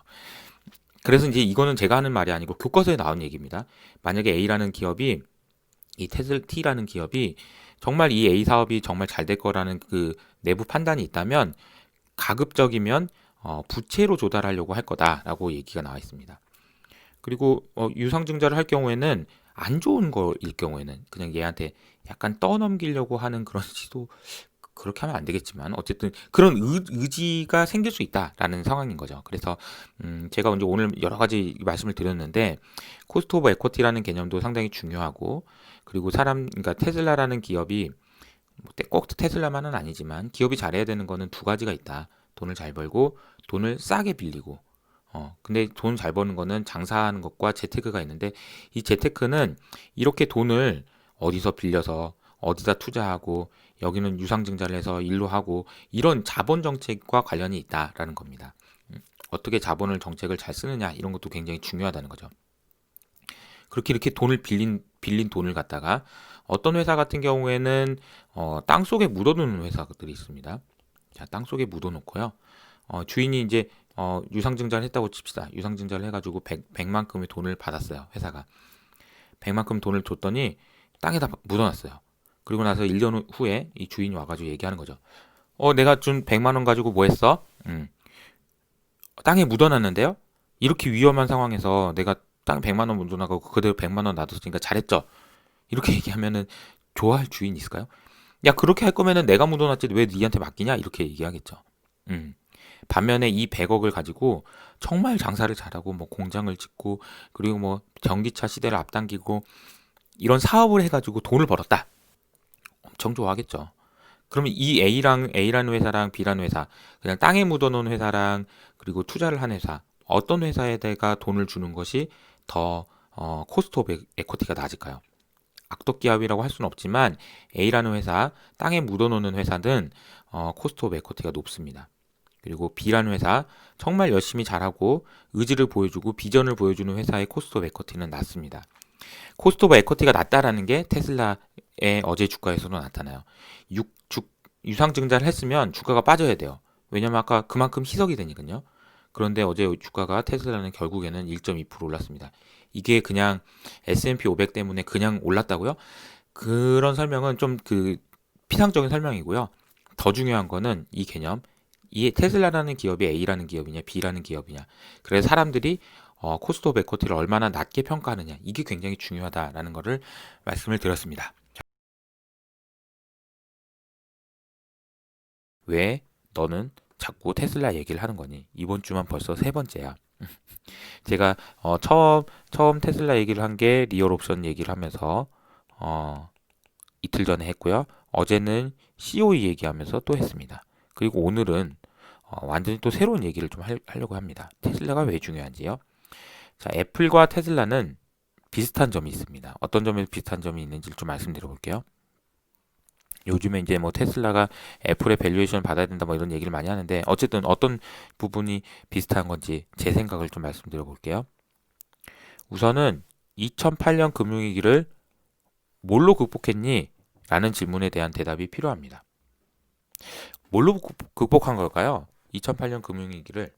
그래서 이제 이거는 제가 하는 말이 아니고 교과서에 나온 얘기입니다. 만약에 A라는 기업이 이 T라는 기업이 정말 이 A 사업이 정말 잘 될 거라는 그 내부 판단이 있다면 가급적이면 부채로 조달하려고 할 거다라고 얘기가 나와 있습니다. 그리고 유상증자를 할 경우에는 안 좋은 거일 경우에는 그냥 얘한테 약간 떠넘기려고 하는 그런 시도 그렇게 하면 안 되겠지만 어쨌든 그런 의지가 생길 수 있다라는 상황인 거죠. 그래서 제가 이제 오늘 여러 가지 말씀을 드렸는데 코스트 오브 에쿼티라는 개념도 상당히 중요하고 그리고 그러니까 테슬라라는 기업이 꼭 테슬라만은 아니지만 기업이 잘해야 되는 거는 두 가지가 있다. 돈을 잘 벌고 돈을 싸게 빌리고 근데 돈 잘 버는 거는 장사하는 것과 재테크가 있는데 이 재테크는 이렇게 돈을 어디서 빌려서 어디다 투자하고 여기는 유상증자를 해서 일로 하고 이런 자본 정책과 관련이 있다라는 겁니다. 어떻게 자본을 정책을 잘 쓰느냐 이런 것도 굉장히 중요하다는 거죠. 그렇게 이렇게 돈을 빌린 돈을 갖다가 어떤 회사 같은 경우에는 땅 속에 묻어놓는 회사들이 있습니다. 자, 땅 속에 묻어놓고요. 주인이 이제 유상증자를 했다고 칩시다. 유상증자를 해가지고 100만큼의 돈을 받았어요. 회사가 100만큼 돈을 줬더니 땅에다 묻어놨어요. 그리고 나서 1년 후에 이 주인이 와가지고 얘기하는 거죠. 내가 준 100만 원 가지고 뭐 했어? 땅에 묻어놨는데요. 이렇게 위험한 상황에서 내가 땅 100만 원 묻어나가고 그대로 100만 원 놔뒀으니까 잘했죠. 이렇게 얘기하면은 좋아할 주인 있을까요? 야 그렇게 할 거면은 내가 묻어놨지 왜 니한테 맡기냐? 이렇게 얘기하겠죠. 반면에 이 100억을 가지고 정말 장사를 잘하고 뭐 공장을 짓고 그리고 뭐 전기차 시대를 앞당기고 이런 사업을 해가지고 돈을 벌었다. 엄청 좋아하겠죠. 그러면 이 A라는 회사랑 B라는 회사, 그냥 땅에 묻어놓은 회사랑 그리고 투자를 한 회사, 어떤 회사에다가 돈을 주는 것이 더 코스트 오브 에쿼티가 낮을까요? 악덕기업이라고 할 수는 없지만 A라는 회사, 땅에 묻어놓는 회사는 코스트 오브 에쿼티가 높습니다. 그리고 B라는 회사, 정말 열심히 잘하고 의지를 보여주고 비전을 보여주는 회사의 코스트 오브 에쿼티는 낮습니다. 코스트 오브 에쿼티가 낮다라는 게 테슬라의 어제 주가에서도 나타나요. 유상증자를 했으면 주가가 빠져야 돼요. 왜냐면 아까 그만큼 희석이 되니까요. 그런데 어제 주가가 테슬라는 결국에는 1.2% 올랐습니다. 이게 그냥 S&P 500 때문에 그냥 올랐다고요? 그런 설명은 좀 피상적인 설명이고요. 더 중요한 거는 이 개념, 이 테슬라라는 기업이 A라는 기업이냐 B라는 기업이냐, 그래서 사람들이 코스트 오브 에쿼티를 얼마나 낮게 평가하느냐, 이게 굉장히 중요하다라는 것을 말씀을 드렸습니다. 왜 너는 자꾸 테슬라 얘기를 하는 거니? 이번 주만 벌써 세 번째야. 제가 처음 테슬라 얘기를 한 게 리얼 옵션 얘기를 하면서 이틀 전에 했고요. 어제는 COE 얘기하면서 또 했습니다. 그리고 오늘은 완전히 또 새로운 얘기를 좀 하려고 합니다. 테슬라가 왜 중요한지요? 자, 애플과 테슬라는 비슷한 점이 있습니다. 어떤 점에서 비슷한 점이 있는지 좀 말씀드려 볼게요. 요즘에 이제 뭐 테슬라가 애플의 밸류에이션을 받아야 된다 뭐 이런 얘기를 많이 하는데, 어쨌든 어떤 부분이 비슷한 건지 제 생각을 좀 말씀드려 볼게요. 우선은 2008년 금융위기를 뭘로 극복했니? 라는 질문에 대한 대답이 필요합니다. 뭘로 극복한 걸까요? 2008년 금융위기를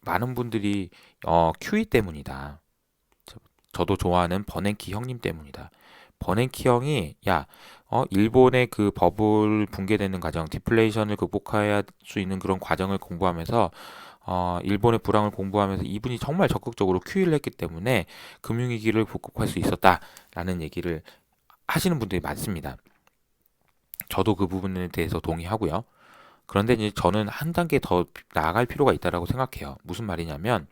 많은 분들이 QE 때문이다. 저도 좋아하는 버냉키 형님 때문이다. 버냉키 형이 일본의 그 버블 붕괴되는 과정, 디플레이션을 극복해야 할 수 있는 그런 과정을 공부하면서 일본의 불황을 공부하면서 이분이 정말 적극적으로 QE를 했기 때문에 금융위기를 극복할 수 있었다라는 얘기를 하시는 분들이 많습니다. 저도 그 부분에 대해서 동의하고요. 그런데 이제 저는 한 단계 더 나아갈 필요가 있다라고 생각해요. 무슨 말이냐면,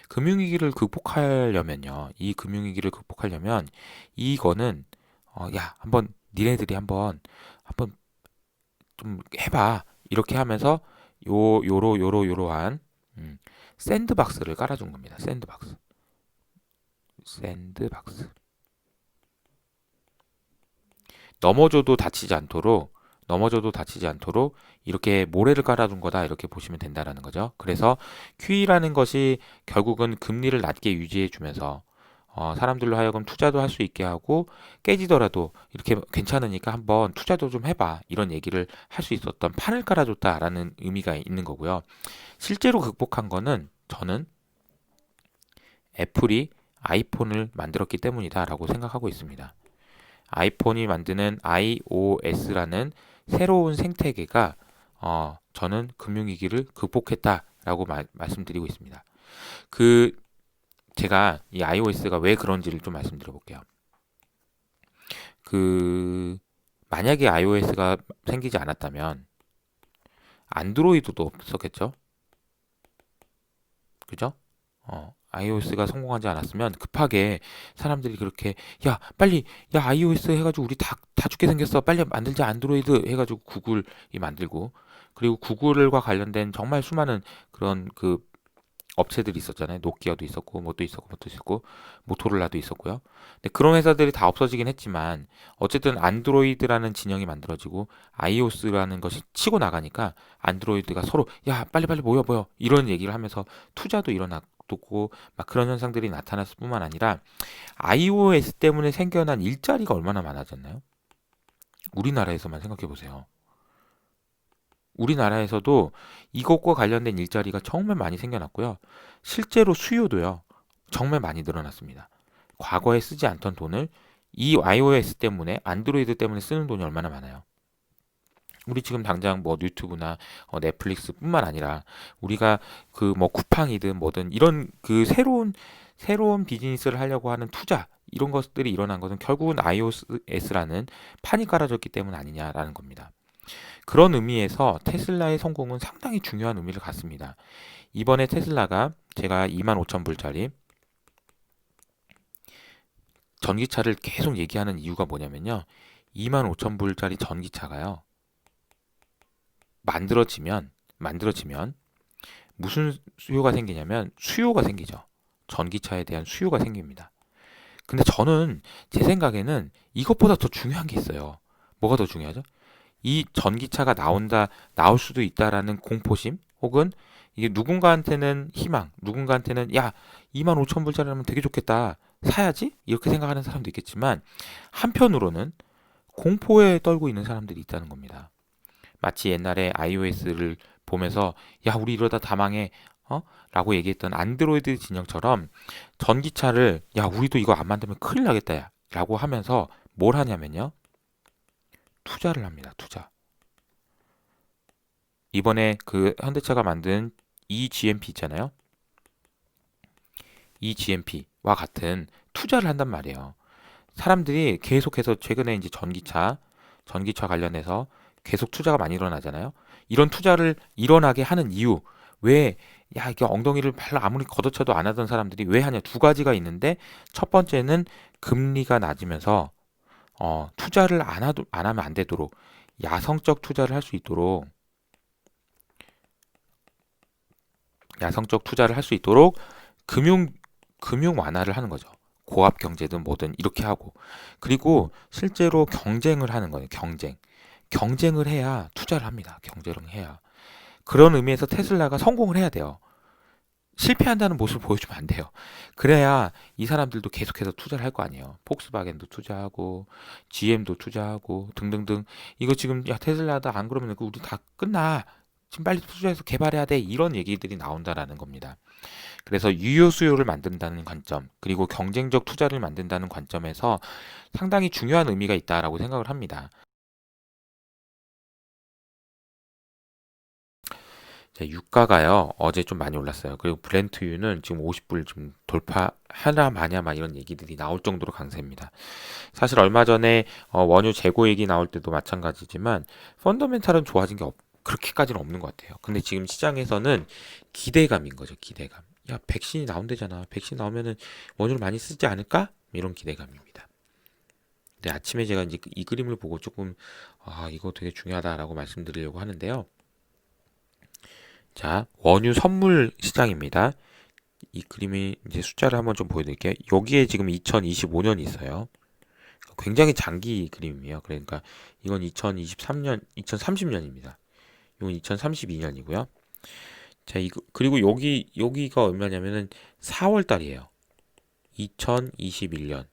금융위기를 극복하려면요. 이 금융위기를 극복하려면 이거는 한번 니네들이 한번 좀 해봐. 이렇게 하면서 요러한 샌드박스를 깔아준 겁니다. 샌드박스. 넘어져도 다치지 않도록 이렇게 모래를 깔아둔 거다, 이렇게 보시면 된다라는 거죠. 그래서 QE라는 것이 결국은 금리를 낮게 유지해 주면서 사람들로 하여금 투자도 할 수 있게 하고, 깨지더라도 이렇게 괜찮으니까 한번 투자도 좀 해봐, 이런 얘기를 할 수 있었던 판을 깔아줬다라는 의미가 있는 거고요. 실제로 극복한 거는 저는 애플이 아이폰을 만들었기 때문이다라고 생각하고 있습니다. 아이폰이 만드는 iOS라는 새로운 생태계가 저는 금융위기를 극복했다라고 말씀드리고 있습니다. 제가 이 iOS가 왜 그런지를 좀 말씀드려 볼게요. 만약에 iOS가 생기지 않았다면 안드로이드도 없었겠죠? 그죠? iOS가 성공하지 않았으면 급하게 사람들이 그렇게 빨리 iOS 해가지고 우리 다 죽게 생겼어, 빨리 만들자 안드로이드 해가지고 구글이 만들고, 그리고 구글과 관련된 정말 수많은 그런 그 업체들이 있었잖아요. 노키아도 있었고 뭣도 있었고 모토로라도 있었고요. 근데 그런 회사들이 다 없어지긴 했지만 어쨌든 안드로이드라는 진영이 만들어지고 iOS라는 것이 치고 나가니까 안드로이드가 서로 빨리 모여 이런 얘기를 하면서 투자도 일어났고 막 그런 현상들이 나타났을 뿐만 아니라 iOS 때문에 생겨난 일자리가 얼마나 많아졌나요? 우리나라에서만 생각해 보세요. 우리나라에서도 이것과 관련된 일자리가 정말 많이 생겨났고요. 실제로 수요도요, 정말 많이 늘어났습니다. 과거에 쓰지 않던 돈을 이 iOS 때문에, 안드로이드 때문에 쓰는 돈이 얼마나 많아요. 우리 지금 당장 뭐 유튜브나 넷플릭스뿐만 아니라 우리가 그 뭐 쿠팡이든 뭐든 이런 그 새로운 비즈니스를 하려고 하는 투자, 이런 것들이 일어난 것은 결국은 iOS라는 판이 깔아졌기 때문 아니냐라는 겁니다. 그런 의미에서 테슬라의 성공은 상당히 중요한 의미를 갖습니다. 이번에 테슬라가 제가 25,000불짜리 전기차를 계속 얘기하는 이유가 뭐냐면요. 25,000불짜리 전기차가요, 만들어지면 무슨 수요가 생기냐면 수요가 생기죠. 전기차에 대한 수요가 생깁니다. 근데 저는 제 생각에는 이것보다 더 중요한 게 있어요. 뭐가 더 중요하죠? 이 전기차가 나올 수도 있다라는 공포심, 혹은 이게 누군가한테는 희망, 누군가한테는 25,000불짜리라면 되게 좋겠다, 사야지, 이렇게 생각하는 사람도 있겠지만, 한편으로는 공포에 떨고 있는 사람들이 있다는 겁니다. 마치 옛날에 iOS를 보면서 우리 이러다 다 망해 라고 얘기했던 안드로이드 진영처럼, 전기차를 우리도 이거 안 만들면 큰일 나겠다 라고 하면서 뭘 하냐면요, 투자를 합니다. 투자. 이번에 그 현대차가 만든 eGMP 있잖아요. eGMP와 같은 투자를 한단 말이에요. 사람들이 계속해서 최근에 이제 전기차 관련해서 계속 투자가 많이 일어나잖아요. 이런 투자를 일어나게 하는 이유, 왜, 야, 이게 엉덩이를 별로 아무리 걷어쳐도 안 하던 사람들이 왜 하냐? 두 가지가 있는데, 첫 번째는 금리가 낮으면서, 투자를 안 하면 안 되도록, 야성적 투자를 할 수 있도록, 금융, 금융 완화를 하는 거죠. 고압 경제든 뭐든 이렇게 하고. 그리고 실제로 경쟁을 하는 거예요. 경쟁을 해야 투자를 합니다. 경쟁을 해야. 그런 의미에서 테슬라가 성공을 해야 돼요. 실패한다는 모습을 보여주면 안 돼요. 그래야 이 사람들도 계속해서 투자를 할 거 아니에요. 폭스바겐도 투자하고, GM도 투자하고, 등등등. 이거 지금, 야, 테슬라다 안 그러면 우리 다 끝나. 지금 빨리 투자해서 개발해야 돼. 이런 얘기들이 나온다라는 겁니다. 그래서 유효 수요를 만든다는 관점, 그리고 경쟁적 투자를 만든다는 관점에서 상당히 중요한 의미가 있다라고 생각을 합니다. 자, 유가가요, 어제 좀 많이 올랐어요. 그리고 브렌트유는 지금 50불 좀 돌파하나 마냐 막 이런 얘기들이 나올 정도로 강세입니다. 사실 얼마 전에 원유 재고 얘기 나올 때도 마찬가지지만 펀더멘탈은 좋아진 게 그렇게까지는 없는 것 같아요. 근데 지금 시장에서는 기대감인 거죠. 기대감. 야, 백신이 나온대잖아. 백신 나오면은 원유를 많이 쓰지 않을까? 이런 기대감입니다. 근데 아침에 제가 이제 이 그림을 보고 조금 이거 되게 중요하다라고 말씀드리려고 하는데요. 자, 원유 선물 시장입니다. 이 그림이 이제 숫자를 한번 좀 보여드릴게요. 여기에 지금 2025년이 있어요. 굉장히 장기 그림이에요. 그러니까 이건 2023년, 2030년입니다. 이건 2032년이고요. 자, 그리고 여기가 얼마냐면은 4월 달이에요. 2021년.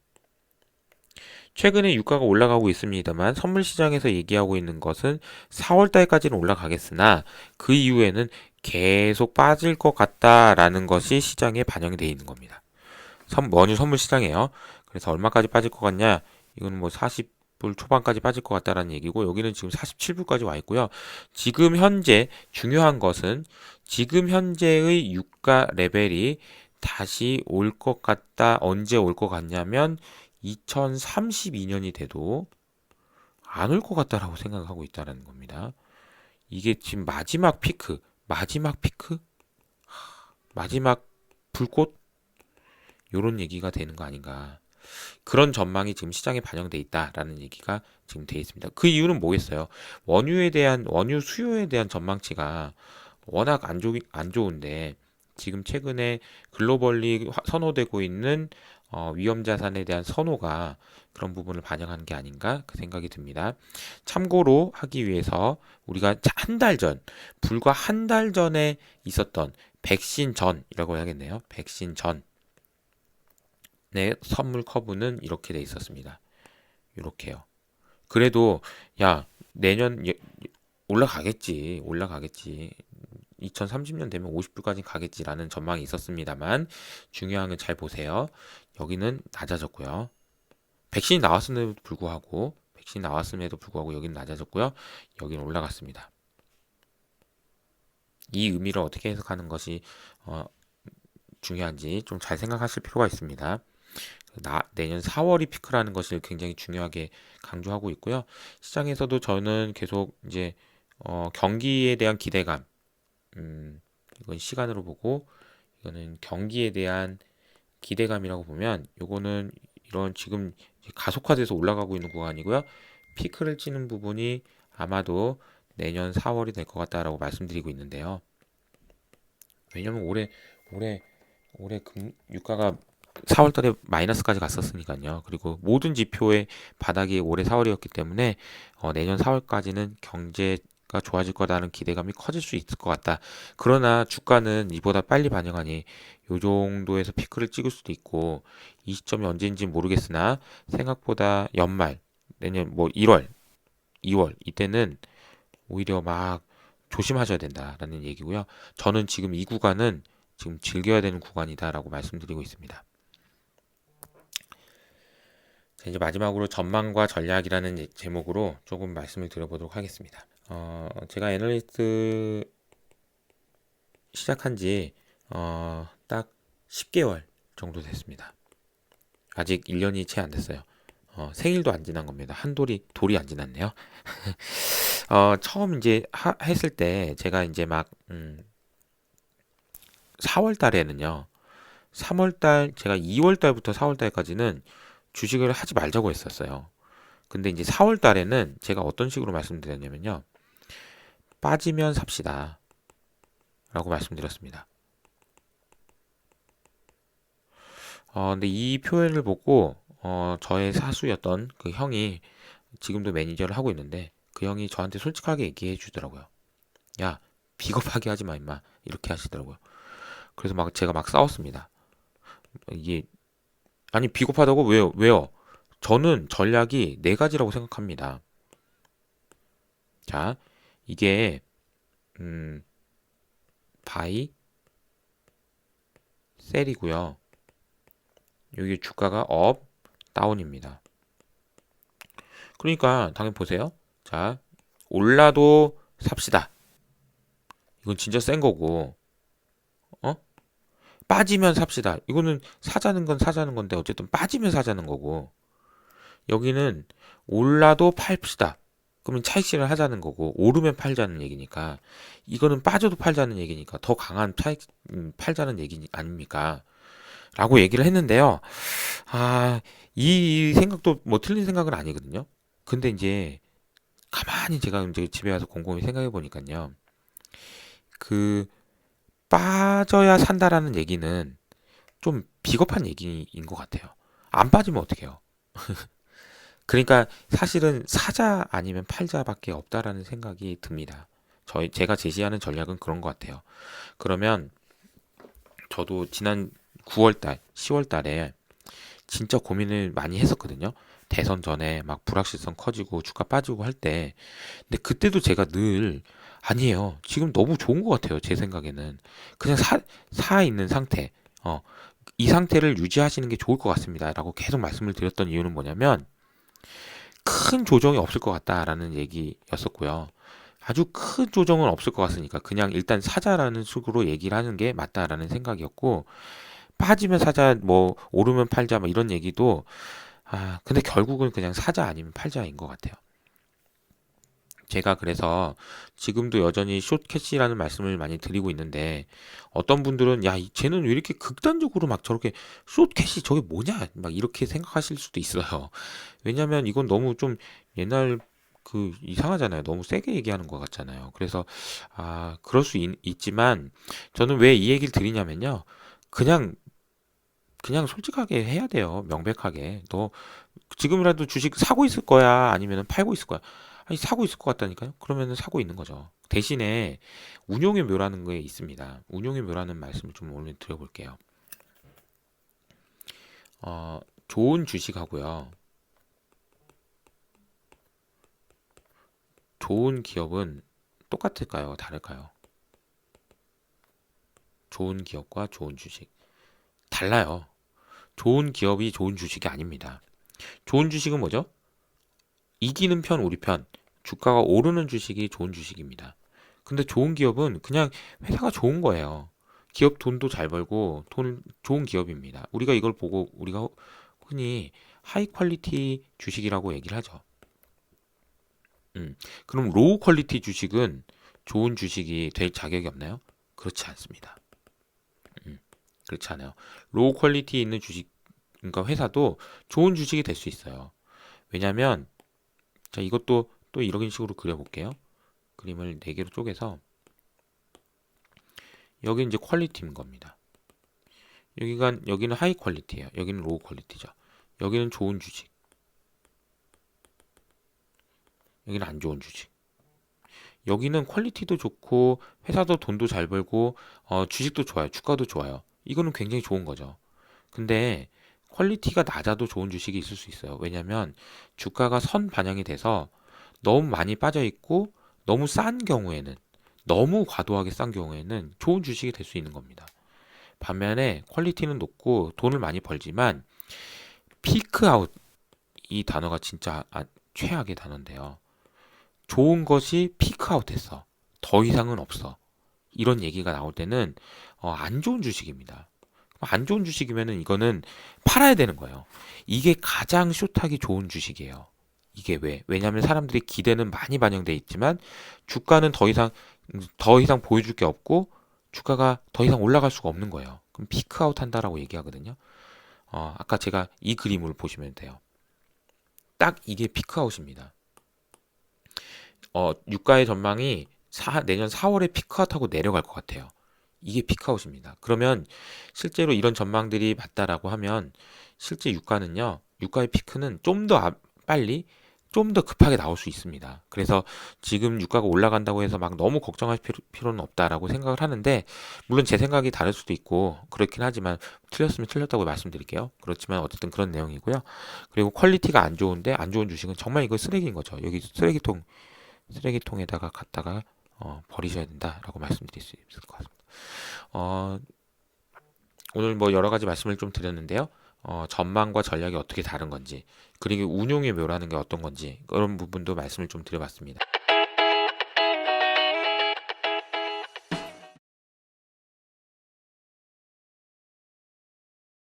최근에 유가가 올라가고 있습니다만 선물 시장에서 얘기하고 있는 것은 4월 달까지는 올라가겠으나 그 이후에는 계속 빠질 것 같다라는 것이 시장에 반영이 되어 있는 겁니다. 원유 선물 시장이에요. 그래서 얼마까지 빠질 것 같냐? 이건 뭐 40불 초반까지 빠질 것 같다라는 얘기고 여기는 지금 47불까지 와 있고요. 지금 현재 중요한 것은 지금 현재의 유가 레벨이 다시 올 것 같다. 언제 올 것 같냐면 2032년이 돼도 안 올 것 같다라고 생각하고 있다는 겁니다. 이게 지금 마지막 피크, 마지막 불꽃 요런 얘기가 되는 거 아닌가. 그런 전망이 지금 시장에 반영돼 있다라는 얘기가 지금 돼 있습니다. 그 이유는 뭐겠어요? 원유 수요에 대한 전망치가 워낙 안 좋은데 지금 최근에 글로벌리 선호되고 있는 위험 자산에 대한 선호가 그런 부분을 반영하는 게 아닌가 그 생각이 듭니다. 참고로 하기 위해서 우리가 불과 한 달 전에 있었던 백신 전이라고 해야겠네요. 백신 전의 선물 커브는 이렇게 돼 있었습니다. 이렇게요. 그래도 야, 내년 올라가겠지. 2030년 되면 50불까지 가겠지라는 전망이 있었습니다만 중요한 건 잘 보세요. 여기는 낮아졌고요. 백신이 나왔음에도 불구하고 여기는 낮아졌고요. 여기는 올라갔습니다. 이 의미를 어떻게 해석하는 것이 중요한지 좀 잘 생각하실 필요가 있습니다. 내년 4월이 피크라는 것을 굉장히 중요하게 강조하고 있고요. 시장에서도 저는 계속 이제 경기에 대한 기대감, 이건 시간으로 보고 이거는 경기에 대한 기대감이라고 보면 요거는 이런 지금 가속화돼서 올라가고 있는 구간이고요. 피크를 치는 부분이 아마도 내년 4월이 될 것 같다라고 말씀드리고 있는데요. 왜냐면 올해 유가가 4월 달에 마이너스까지 갔었으니까요. 그리고 모든 지표의 바닥이 올해 4월이었기 때문에 내년 4월까지는 경제가 좋아질 거다는 기대감이 커질 수 있을 것 같다. 그러나 주가는 이보다 빨리 반영하니 요 정도에서 피크를 찍을 수도 있고 이 시점이 언제인지 모르겠으나 생각보다 연말 내년 뭐 1월, 2월 이때는 오히려 막 조심하셔야 된다라는 얘기고요. 저는 지금 이 구간은 지금 즐겨야 되는 구간이다라고 말씀드리고 있습니다. 자, 이제 마지막으로 전망과 전략이라는 제목으로 조금 말씀을 드려보도록 하겠습니다. 제가 애널리스트 시작한 지 딱 10개월 정도 됐습니다. 아직 1년이 채 안 됐어요. 생일도 안 지난 겁니다. 돌이 안 지났네요. 처음 이제 했을 때 제가 이제 막 4월 달에는요. 3월 달 제가 2월 달부터 4월 달까지는 주식을 하지 말자고 했었어요. 근데 이제 4월 달에는 제가 어떤 식으로 말씀드렸냐면요. 빠지면 삽시다. 라고 말씀드렸습니다. 근데 이 표현을 보고 저의 사수였던 그 형이 지금도 매니저를 하고 있는데 그 형이 저한테 솔직하게 얘기해 주더라고요. 야, 비겁하게 하지 마, 임마. 이렇게 하시더라고요. 그래서 제가 막 싸웠습니다. 이게, 아니, 비겁하다고? 왜요? 왜요? 저는 전략이 네 가지라고 생각합니다. 자, 이게, 바이, 셀이고요. 여기 주가가 업, 다운입니다. 그러니까, 당연히 보세요. 자, 올라도 삽시다. 이건 진짜 센 거고, 어? 빠지면 삽시다. 이거는 사자는 건 사자는 건데, 어쨌든 빠지면 사자는 거고, 여기는 올라도 팔시다. 그러면 차익실을 하자는 거고 오르면 팔자는 얘기니까 이거는 빠져도 팔자는 얘기니까 더 강한 차익 팔자는 얘기 아닙니까? 라고 얘기를 했는데요. 이 생각도 뭐 틀린 생각은 아니거든요. 근데 이제 가만히 제가 이제 집에 와서 곰곰이 생각해 보니까요. 그 빠져야 산다라는 얘기는 좀 비겁한 얘기인 것 같아요. 안 빠지면 어떡해요? 그러니까 사실은 사자 아니면 팔자밖에 없다라는 생각이 듭니다. 제가 제시하는 전략은 그런 것 같아요. 그러면 저도 지난 9월 달, 10월 달에 진짜 고민을 많이 했었거든요. 대선 전에 막 불확실성 커지고 주가 빠지고 할 때. 근데 그때도 제가 늘 아니에요. 지금 너무 좋은 것 같아요. 제 생각에는. 그냥 사 있는 상태. 이 상태를 유지하시는 게 좋을 것 같습니다. 라고 계속 말씀을 드렸던 이유는 뭐냐면 큰 조정이 없을 것 같다라는 얘기였었고요. 아주 큰 조정은 없을 것 같으니까 그냥 일단 사자라는 식으로 얘기를 하는 게 맞다라는 생각이었고 빠지면 사자 뭐 오르면 팔자 뭐 이런 얘기도 근데 결국은 그냥 사자 아니면 팔자인 것 같아요. 제가 그래서 지금도 여전히 숏캐시라는 말씀을 많이 드리고 있는데 어떤 분들은 야 쟤는 왜 이렇게 극단적으로 막 저렇게 숏캐시 저게 뭐냐 막 이렇게 생각하실 수도 있어요. 왜냐면 이건 너무 좀 옛날 이상하잖아요. 너무 세게 얘기하는 것 같잖아요. 그래서 그럴 수 있지만 저는 왜 이 얘기를 드리냐면요. 그냥 솔직하게 해야 돼요. 명백하게. 너 지금이라도 주식 사고 있을 거야? 아니면 팔고 있을 거야? 아니, 사고 있을 것 같다니까요? 그러면 사고 있는 거죠. 대신에 운용의 묘라는 게 있습니다. 운용의 묘라는 말씀을 좀 오늘 드려볼게요. 좋은 주식하고요. 좋은 기업은 똑같을까요? 다를까요? 좋은 기업과 좋은 주식. 달라요. 좋은 기업이 좋은 주식이 아닙니다. 좋은 주식은 뭐죠? 이기는 편, 우리 편. 주가가 오르는 주식이 좋은 주식입니다. 근데 좋은 기업은 그냥 회사가 좋은 거예요. 기업 돈도 잘 벌고 좋은 기업입니다. 우리가 이걸 보고 우리가 흔히 하이 퀄리티 주식이라고 얘기를 하죠. 그럼 로우 퀄리티 주식은 좋은 주식이 될 자격이 없나요? 그렇지 않습니다. 그렇지 않아요. 로우 퀄리티 있는 주식, 그러니까 회사도 좋은 주식이 될 수 있어요. 왜냐면 자, 이것도 또 이런 식으로 그려볼게요. 그림을 4개로 쪼개서 여기 이제 퀄리티인 겁니다. 여기는 하이 퀄리티예요. 여기는 로우 퀄리티죠. 여기는 좋은 주식. 여기는 안 좋은 주식. 여기는 퀄리티도 좋고 회사도 돈도 잘 벌고 주식도 좋아요. 주가도 좋아요. 이거는 굉장히 좋은 거죠. 근데 퀄리티가 낮아도 좋은 주식이 있을 수 있어요. 왜냐면 주가가 선 반영이 돼서 너무 많이 빠져 있고 너무 싼 경우에는 너무 과도하게 싼 경우에는 좋은 주식이 될 수 있는 겁니다. 반면에 퀄리티는 높고 돈을 많이 벌지만 피크 아웃 이 단어가 진짜 최악의 단어인데요. 좋은 것이 피크아웃 했어. 더 이상은 없어. 이런 얘기가 나올 때는 안 좋은 주식입니다. 안 좋은 주식이면은 이거는 팔아야 되는 거예요. 이게 가장 숏하기 좋은 주식이에요. 이게 왜? 왜냐하면 사람들이 기대는 많이 반영돼 있지만 주가는 더 이상 보여줄 게 없고 주가가 더 이상 올라갈 수가 없는 거예요. 그럼 피크아웃 한다라고 얘기하거든요. 아까 제가 이 그림을 보시면 돼요. 딱 이게 피크아웃입니다. 유가의 전망이 내년 4월에 피크아웃하고 내려갈 것 같아요. 이게 피크아웃입니다. 그러면 실제로 이런 전망들이 맞다라고 하면 실제 유가의 피크는 좀 더 빨리, 좀 더 급하게 나올 수 있습니다. 그래서 지금 유가가 올라간다고 해서 막 너무 걱정할 필요는 없다라고 생각을 하는데, 물론 제 생각이 다를 수도 있고 그렇긴 하지만 틀렸으면 틀렸다고 말씀드릴게요. 그렇지만 어쨌든 그런 내용이고요. 그리고 퀄리티가 안 좋은데 안 좋은 주식은 정말 이거 쓰레기인 거죠. 여기 쓰레기통에다가 갖다가 버리셔야 된다라고 말씀드릴 수 있을 것 같습니다. 어, 오늘 뭐 여러 가지 말씀을 좀 드렸는데요. 전망과 전략이 어떻게 다른 건지, 그리고 운용의 묘라는 게 어떤 건지, 그런 부분도 말씀을 좀 드려봤습니다.